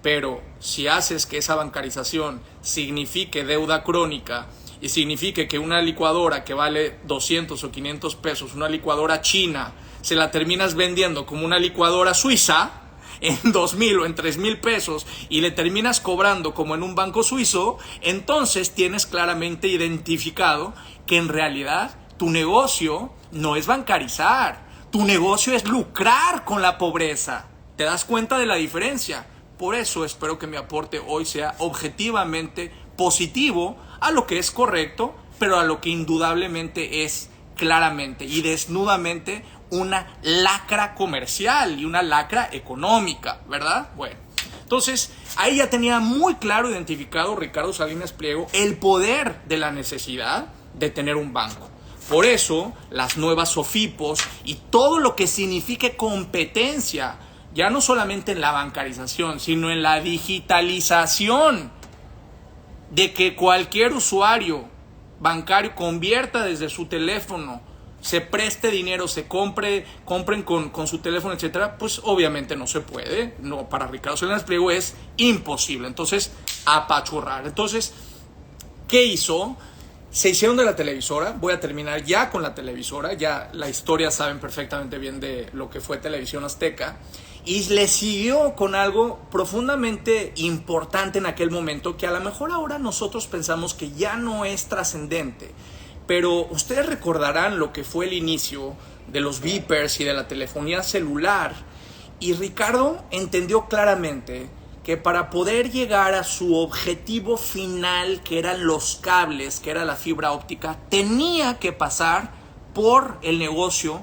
Pero si haces que esa bancarización signifique deuda crónica y signifique que una licuadora que vale 200 o 500 pesos, una licuadora china, se la terminas vendiendo como una licuadora suiza en 2,000 o en 3,000 pesos y le terminas cobrando como en un banco suizo, entonces tienes claramente identificado que en realidad tu negocio no es bancarizar, tu negocio es lucrar con la pobreza. ¿Te das cuenta de la diferencia? Por eso espero que mi aporte hoy sea objetivamente positivo a lo que es correcto, pero a lo que indudablemente es claramente y desnudamente una lacra comercial y una lacra económica, ¿verdad? Bueno, entonces ahí ya tenía muy claro identificado Ricardo Salinas Pliego el poder de la necesidad de tener un banco. Por eso las nuevas SOFIPOS y todo lo que signifique competencia, ya no solamente en la bancarización, sino en la digitalización, de que cualquier usuario bancario convierta desde su teléfono, se preste dinero, se compren con su teléfono, etcétera, pues obviamente no se puede. No, para Ricardo Salinas Pliego es imposible. Entonces, apachurrar. Entonces, ¿qué hizo? Se hicieron de la televisora. Voy a terminar ya con la televisora. Ya la historia saben perfectamente bien de lo que fue Televisión Azteca. Y le siguió con algo profundamente importante en aquel momento, que a lo mejor ahora nosotros pensamos que ya no es trascendente. Pero ustedes recordarán lo que fue el inicio de los beepers y de la telefonía celular. Y Ricardo entendió claramente que para poder llegar a su objetivo final, que eran los cables, que era la fibra óptica, tenía que pasar por el negocio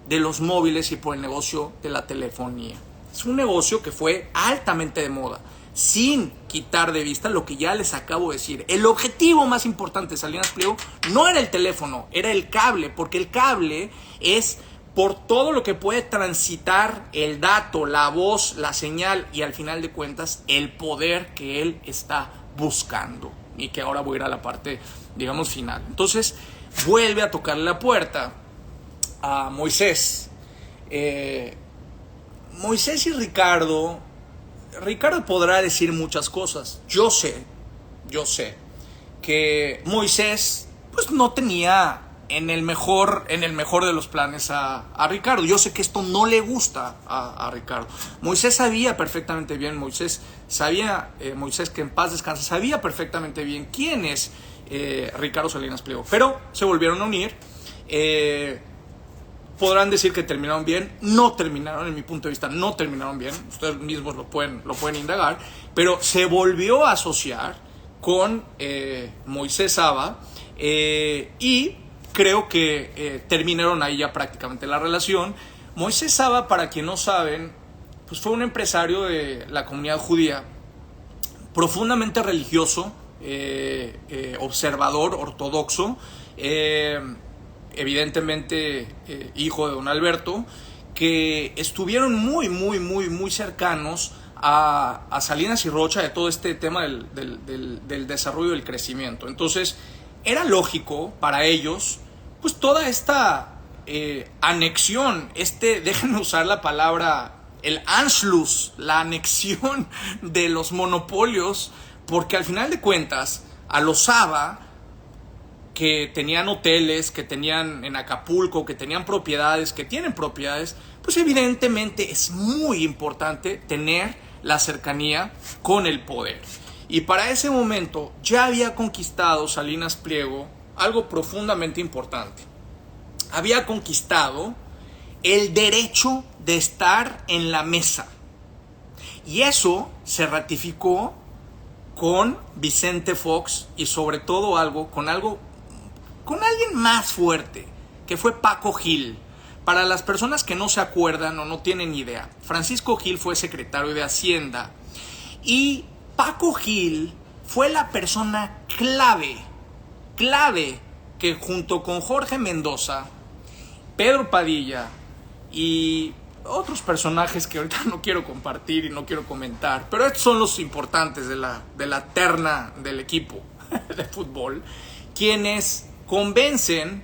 de los móviles y por el negocio de la telefonía. Es un negocio que fue altamente de moda, sin quitar de vista lo que ya les acabo de decir. El objetivo más importante de Salinas Pliego no era el teléfono, era el cable, porque el cable es por todo lo que puede transitar el dato, la voz, la señal y al final de cuentas el poder que él está buscando, y que ahora voy a ir a la parte, digamos, final. Entonces vuelve a tocarle la puerta a Moisés. Moisés y Ricardo podrá decir muchas cosas. Yo sé que Moisés pues no tenía en el mejor de los planes a Ricardo. Yo sé que esto no le gusta a Ricardo. Moisés sabía perfectamente bien, Moisés que en paz descanse, sabía perfectamente bien quién es Ricardo Salinas Pliego. Pero se volvieron a unir. Podrán decir que terminaron bien, no terminaron, en mi punto de vista, no terminaron bien. Ustedes mismos lo pueden indagar. Pero se volvió a asociar con Moisés Saba y creo que terminaron ahí ya prácticamente la relación. Moisés Saba, para quien no saben, pues fue un empresario de la comunidad judía, profundamente religioso, observador, ortodoxo, evidentemente hijo de don Alberto, que estuvieron muy cercanos a Salinas y Rocha de todo este tema del desarrollo y del crecimiento. Entonces, era lógico para ellos, pues toda esta anexión, déjenme usar la palabra, el Anschluss, la anexión de los monopolios, porque al final de cuentas, a los Saba, que tenían hoteles, que tenían en Acapulco, que tenían propiedades, que tienen propiedades, pues evidentemente es muy importante tener la cercanía con el poder. Y para ese momento ya había conquistado Salinas Pliego algo profundamente importante. Había conquistado el derecho de estar en la mesa. Y eso se ratificó con Vicente Fox y sobre todo con alguien más fuerte, que fue Paco Gil. Para las personas que no se acuerdan o no tienen idea, Francisco Gil fue secretario de Hacienda y Paco Gil fue la persona clave que junto con Jorge Mendoza, Pedro Padilla y otros personajes que ahorita no quiero compartir y no quiero comentar, pero estos son los importantes de la terna del equipo de fútbol, quienes convencen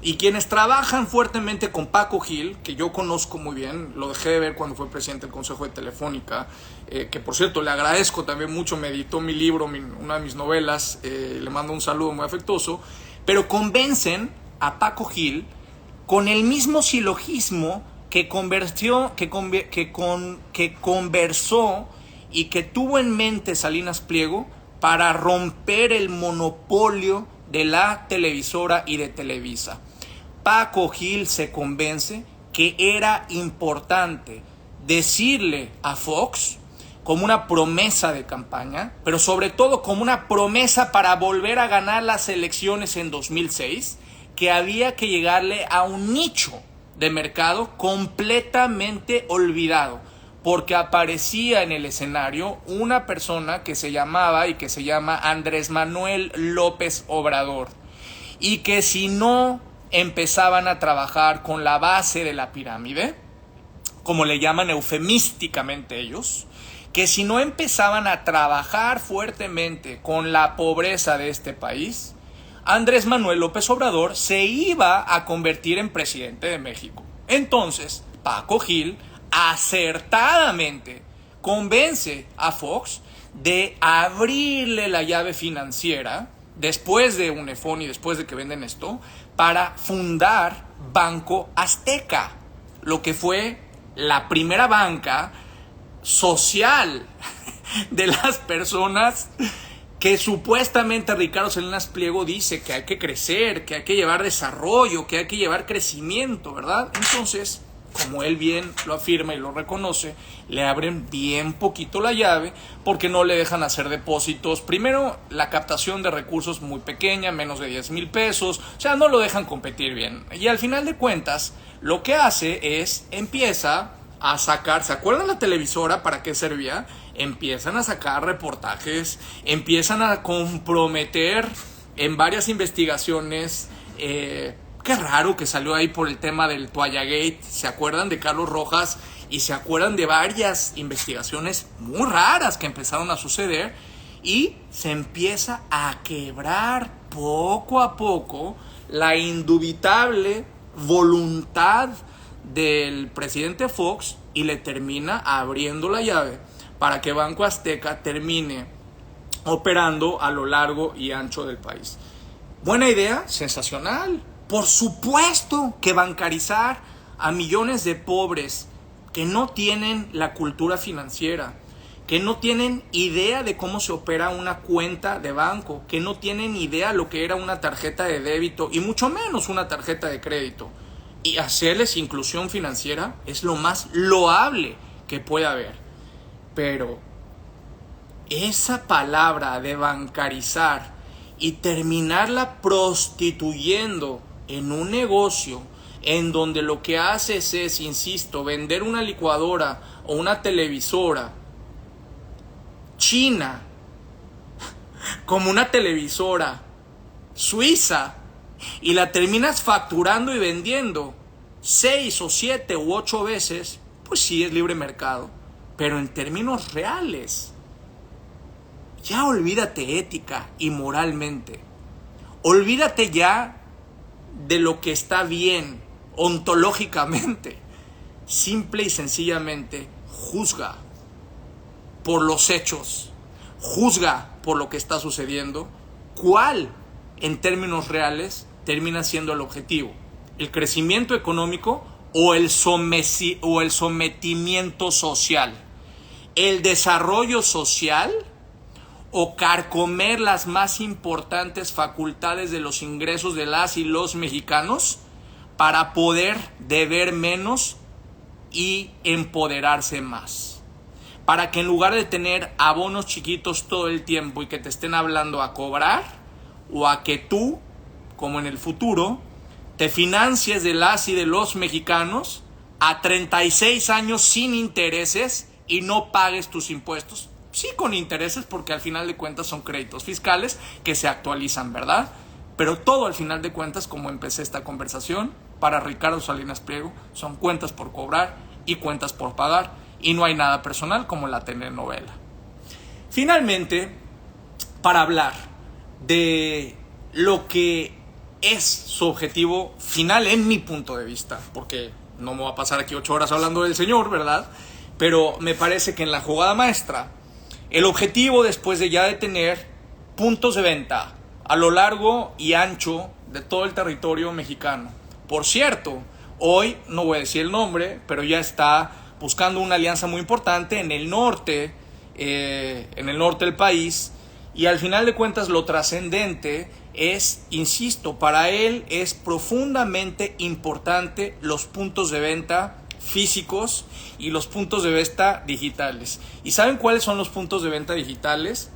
y quienes trabajan fuertemente con Paco Gil, que yo conozco muy bien, lo dejé de ver cuando fue presidente del Consejo de Telefónica, que por cierto le agradezco también mucho, me editó mi libro, una de mis novelas, le mando un saludo muy afectuoso, pero convencen a Paco Gil con el mismo silogismo que conversó y que tuvo en mente Salinas Pliego para romper el monopolio de la televisora y de Televisa. Paco Gil se convence que era importante decirle a Fox, como una promesa de campaña, pero sobre todo como una promesa para volver a ganar las elecciones en 2006, que había que llegarle a un nicho de mercado completamente olvidado, porque aparecía en el escenario una persona que se llamaba y que se llama Andrés Manuel López Obrador, y que si no empezaban a trabajar con la base de la pirámide, como le llaman eufemísticamente ellos, que si no empezaban a trabajar fuertemente con la pobreza de este país, Andrés Manuel López Obrador se iba a convertir en presidente de México. Entonces, Paco Gil acertadamente convence a Fox de abrirle la llave financiera después de Unifón y después de que venden esto, para fundar Banco Azteca, lo que fue la primera banca social de las personas que supuestamente Ricardo Salinas Pliego dice que hay que crecer, que hay que llevar desarrollo, que hay que llevar crecimiento, ¿verdad? Entonces, como él bien lo afirma y lo reconoce, le abren bien poquito la llave porque no le dejan hacer depósitos. Primero, la captación de recursos muy pequeña, menos de 10,000 pesos, o sea, no lo dejan competir bien. Y al final de cuentas, lo que hace es, empieza a sacar, ¿se acuerdan la televisora para qué servía? Empiezan a sacar reportajes, empiezan a comprometer en varias investigaciones. Qué raro que salió ahí por el tema del Toallagate. ¿Se acuerdan de Carlos Rojas? Y se acuerdan de varias investigaciones muy raras que empezaron a suceder. Y se empieza a quebrar poco a poco la indubitable voluntad del presidente Fox y le termina abriendo la llave para que Banco Azteca termine operando a lo largo y ancho del país. Buena idea, sensacional. Por supuesto que bancarizar a millones de pobres que no tienen la cultura financiera, que no tienen idea de cómo se opera una cuenta de banco, que no tienen idea lo que era una tarjeta de débito y mucho menos una tarjeta de crédito, y hacerles inclusión financiera es lo más loable que puede haber. Pero esa palabra de bancarizar y terminarla prostituyendo en un negocio en donde lo que haces es, insisto, vender una licuadora o una televisora china como una televisora suiza y la terminas facturando y vendiendo 6 o 7 u 8 veces, pues sí es libre mercado. Pero en términos reales, ya olvídate ética y moralmente. Olvídate ya de lo que está bien ontológicamente. Simple y sencillamente juzga por los hechos. Juzga por lo que está sucediendo. ¿Cuál, en términos reales, termina siendo el objetivo? ¿El crecimiento económico o el sometimiento social? ¿El desarrollo social o carcomer las más importantes facultades de los ingresos de las y los mexicanos para poder deber menos y empoderarse más? Para que en lugar de tener abonos chiquitos todo el tiempo y que te estén hablando a cobrar, o a que tú, como en el futuro, te financies de las y de los mexicanos a 36 años sin intereses y no pagues tus impuestos. Sí, con intereses, porque al final de cuentas son créditos fiscales que se actualizan, ¿verdad? Pero todo al final de cuentas, como empecé esta conversación, para Ricardo Salinas Pliego, son cuentas por cobrar y cuentas por pagar, y no hay nada personal como la telenovela. Finalmente, para hablar de lo que es su objetivo final en mi punto de vista, porque no me voy a pasar aquí 8 horas hablando del señor, ¿verdad? Pero me parece que en la jugada maestra, el objetivo, después de ya de tener puntos de venta a lo largo y ancho de todo el territorio mexicano. Por cierto, hoy no voy a decir el nombre, pero ya está buscando una alianza muy importante en el norte del país. Y al final de cuentas lo trascendente es, insisto, para él es profundamente importante los puntos de venta físicos y los puntos de venta digitales. ¿Y saben cuáles son los puntos de venta digitales?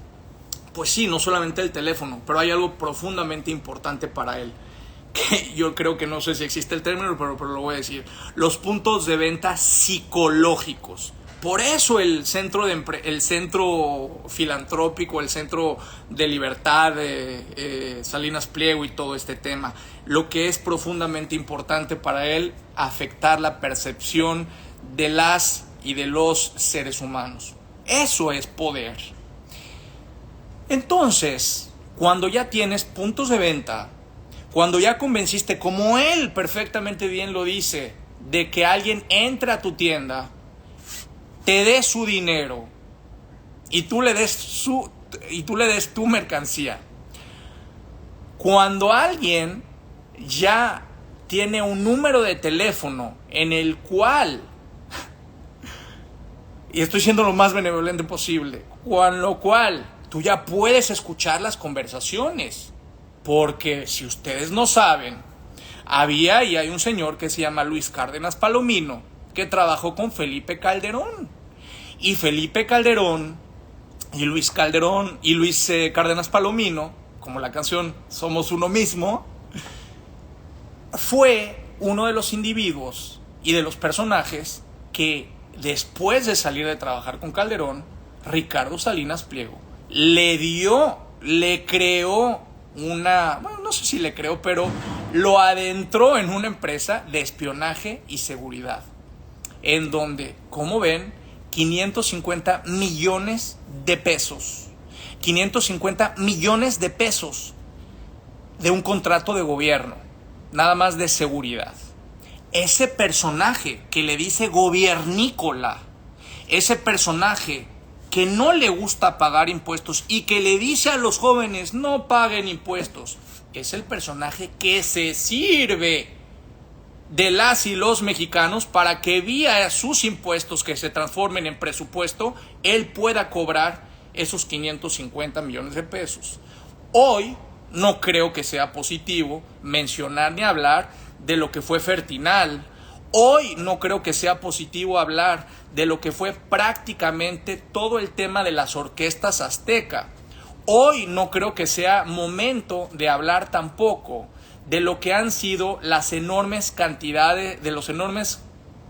Pues sí, no solamente el teléfono, pero hay algo profundamente importante para él, que yo creo que no sé si existe el término, pero lo voy a decir. Los puntos de venta psicológicos. Por eso el centro filantrópico, el centro de libertad de Salinas Pliego y todo este tema, lo que es profundamente importante para él, afectar la percepción de las y de los seres humanos. Eso es poder. Entonces, cuando ya tienes puntos de venta, cuando ya convenciste, como él perfectamente bien lo dice, de que alguien entre a tu tienda, te dé su dinero y tú le des tu mercancía. Cuando alguien ya tiene un número de teléfono en el cual, y estoy siendo lo más benevolente posible, con lo cual tú ya puedes escuchar las conversaciones. Porque si ustedes no saben, había y hay un señor que se llama Luis Cárdenas Palomino, que trabajó con Felipe Calderón. Y Felipe Calderón y Luis Cárdenas Palomino, como la canción Somos Uno Mismo, fue uno de los individuos y de los personajes que después de salir de trabajar con Calderón, Ricardo Salinas Pliego le creó no sé si le creó, pero lo adentró en una empresa de espionaje y seguridad, en donde, como ven, 550 millones de pesos. 550 millones de pesos de un contrato de gobierno, nada más de seguridad. Ese personaje que le dice gobiernícola, ese personaje que no le gusta pagar impuestos y que le dice a los jóvenes no paguen impuestos, es el personaje que se sirve de las y los mexicanos para que vía sus impuestos que se transformen en presupuesto, él pueda cobrar esos 550 millones de pesos. Hoy no creo que sea positivo mencionar ni hablar de lo que fue Fertinal. Hoy no creo que sea positivo hablar de lo que fue prácticamente todo el tema de las orquestas azteca. Hoy no creo que sea momento de hablar tampoco de lo que han sido las enormes cantidades, de los enormes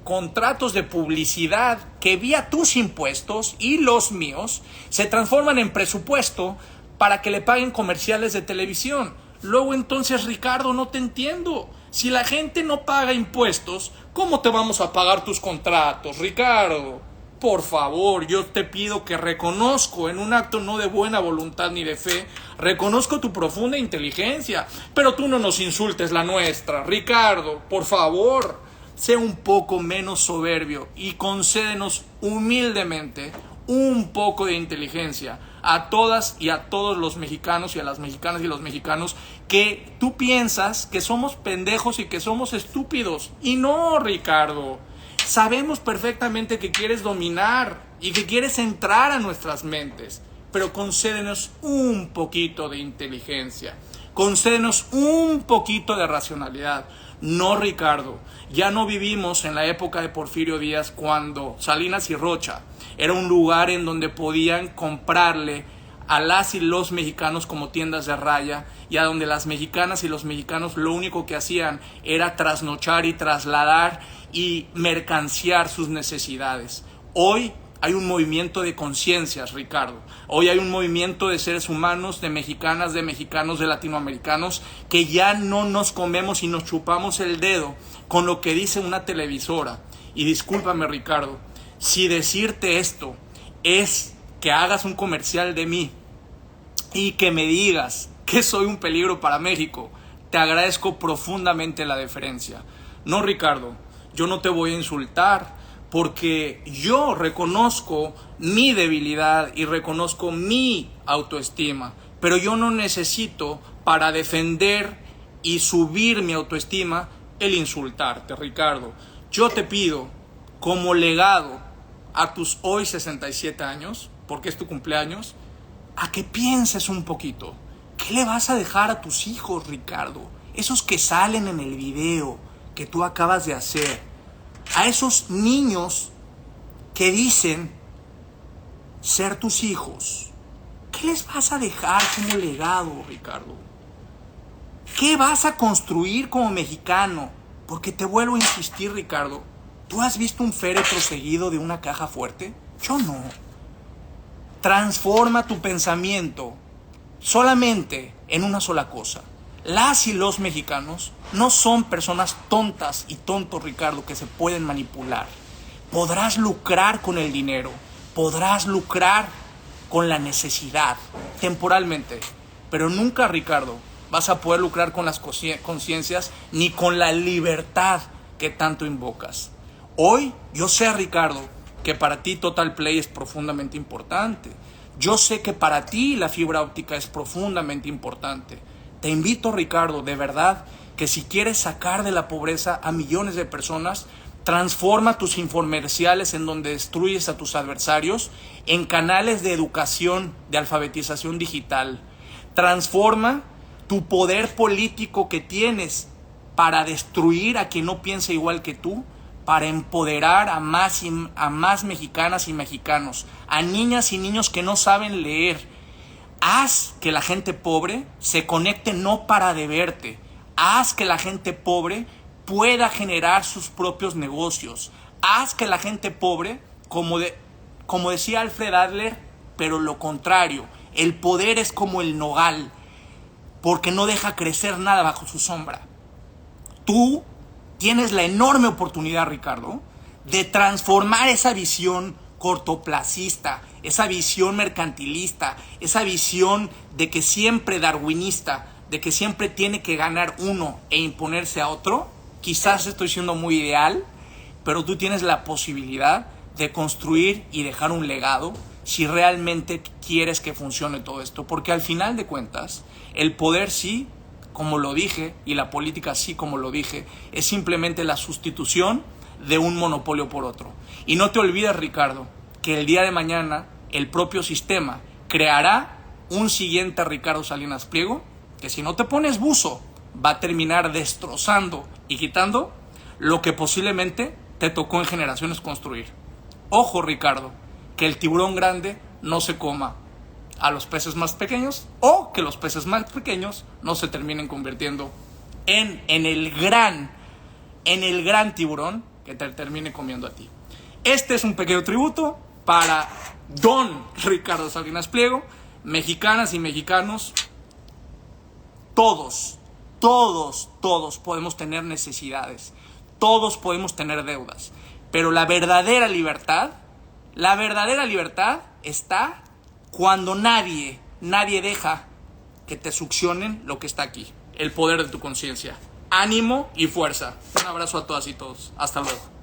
contratos de publicidad que vía tus impuestos y los míos se transforman en presupuesto para que le paguen comerciales de televisión. Luego entonces, Ricardo, no te entiendo. Si la gente no paga impuestos, ¿cómo te vamos a pagar tus contratos, Ricardo? Por favor, yo te pido que reconozco en un acto no de buena voluntad ni de fe, reconozco tu profunda inteligencia, pero tú no nos insultes la nuestra, Ricardo, por favor, sé un poco menos soberbio y concédenos humildemente un poco de inteligencia a todas y a todos los mexicanos y a las mexicanas y los mexicanos que tú piensas que somos pendejos y que somos estúpidos. Y no, Ricardo, sabemos perfectamente que quieres dominar y que quieres entrar a nuestras mentes, pero concédenos un poquito de inteligencia, concédenos un poquito de racionalidad. No, Ricardo, ya no vivimos en la época de Porfirio Díaz, cuando Salinas y Rocha era un lugar en donde podían comprarle a las y los mexicanos como tiendas de raya, y a donde las mexicanas y los mexicanos lo único que hacían era trasnochar y trasladar y mercanciar sus necesidades. Hoy hay un movimiento de conciencias, Ricardo. Hoy hay un movimiento de seres humanos, de mexicanas, de mexicanos, de latinoamericanos, que ya no nos comemos y nos chupamos el dedo con lo que dice una televisora. Y discúlpame, Ricardo, si decirte esto es que hagas un comercial de mí y que me digas que soy un peligro para México, te agradezco profundamente la deferencia. No, Ricardo, yo no te voy a insultar, porque yo reconozco mi debilidad y reconozco mi autoestima, pero yo no necesito, para defender y subir mi autoestima, el insultarte, Ricardo. Yo te pido, como legado a tus hoy 67 años, porque es tu cumpleaños, a que pienses un poquito. ¿Qué le vas a dejar a tus hijos, Ricardo? Esos que salen en el video que tú acabas de hacer. A esos niños que dicen ser tus hijos. ¿Qué les vas a dejar como legado, Ricardo? ¿Qué vas a construir como mexicano? Porque te vuelvo a insistir, Ricardo, ¿tú has visto un féretro seguido de una caja fuerte? Yo no. Transforma tu pensamiento solamente en una sola cosa. Las y los mexicanos no son personas tontas y tontos, Ricardo, que se pueden manipular. Podrás lucrar con el dinero, podrás lucrar con la necesidad, temporalmente, pero nunca, Ricardo, vas a poder lucrar con las conciencias ni con la libertad que tanto invocas. Hoy yo sé, Ricardo, que para ti Total Play es profundamente importante. Yo sé que para ti la fibra óptica es profundamente importante. Te invito, Ricardo, de verdad, que si quieres sacar de la pobreza a millones de personas, transforma tus infomerciales en donde destruyes a tus adversarios en canales de educación, de alfabetización digital. Transforma tu poder político que tienes para destruir a quien no piensa igual que tú, para empoderar a más mexicanas y mexicanos, a niñas y niños que no saben leer. Haz que la gente pobre se conecte no para deberte. Haz que la gente pobre pueda generar sus propios negocios. Haz que la gente pobre, como decía Alfred Adler, pero lo contrario, el poder es como el nogal, porque no deja crecer nada bajo su sombra. Tú tienes la enorme oportunidad, Ricardo, de transformar esa visión cortoplacista, esa visión mercantilista, esa visión de que siempre darwinista, de que siempre tiene que ganar uno e imponerse a otro. Quizás estoy siendo muy ideal, pero tú tienes la posibilidad de construir y dejar un legado si realmente quieres que funcione todo esto, porque al final de cuentas, el poder sí, como lo dije, y la política sí, como lo dije, es simplemente la sustitución de un monopolio por otro. Y no te olvides, Ricardo, que el día de mañana el propio sistema creará un siguiente Ricardo Salinas Pliego, que si no te pones buzo, va a terminar destrozando y quitando lo que posiblemente te tocó en generaciones construir. Ojo, Ricardo, que el tiburón grande no se coma a los peces más pequeños, o que los peces más pequeños no se terminen convirtiendo en el gran tiburón que te termine comiendo a ti. Este es un pequeño tributo para don Ricardo Salinas Pliego. Mexicanas y mexicanos, todos Todos podemos tener necesidades, todos podemos tener deudas, pero la verdadera libertad está cuando nadie deja que te succionen lo que está aquí, el poder de tu conciencia. Ánimo y fuerza. Un abrazo a todas y todos. Hasta luego.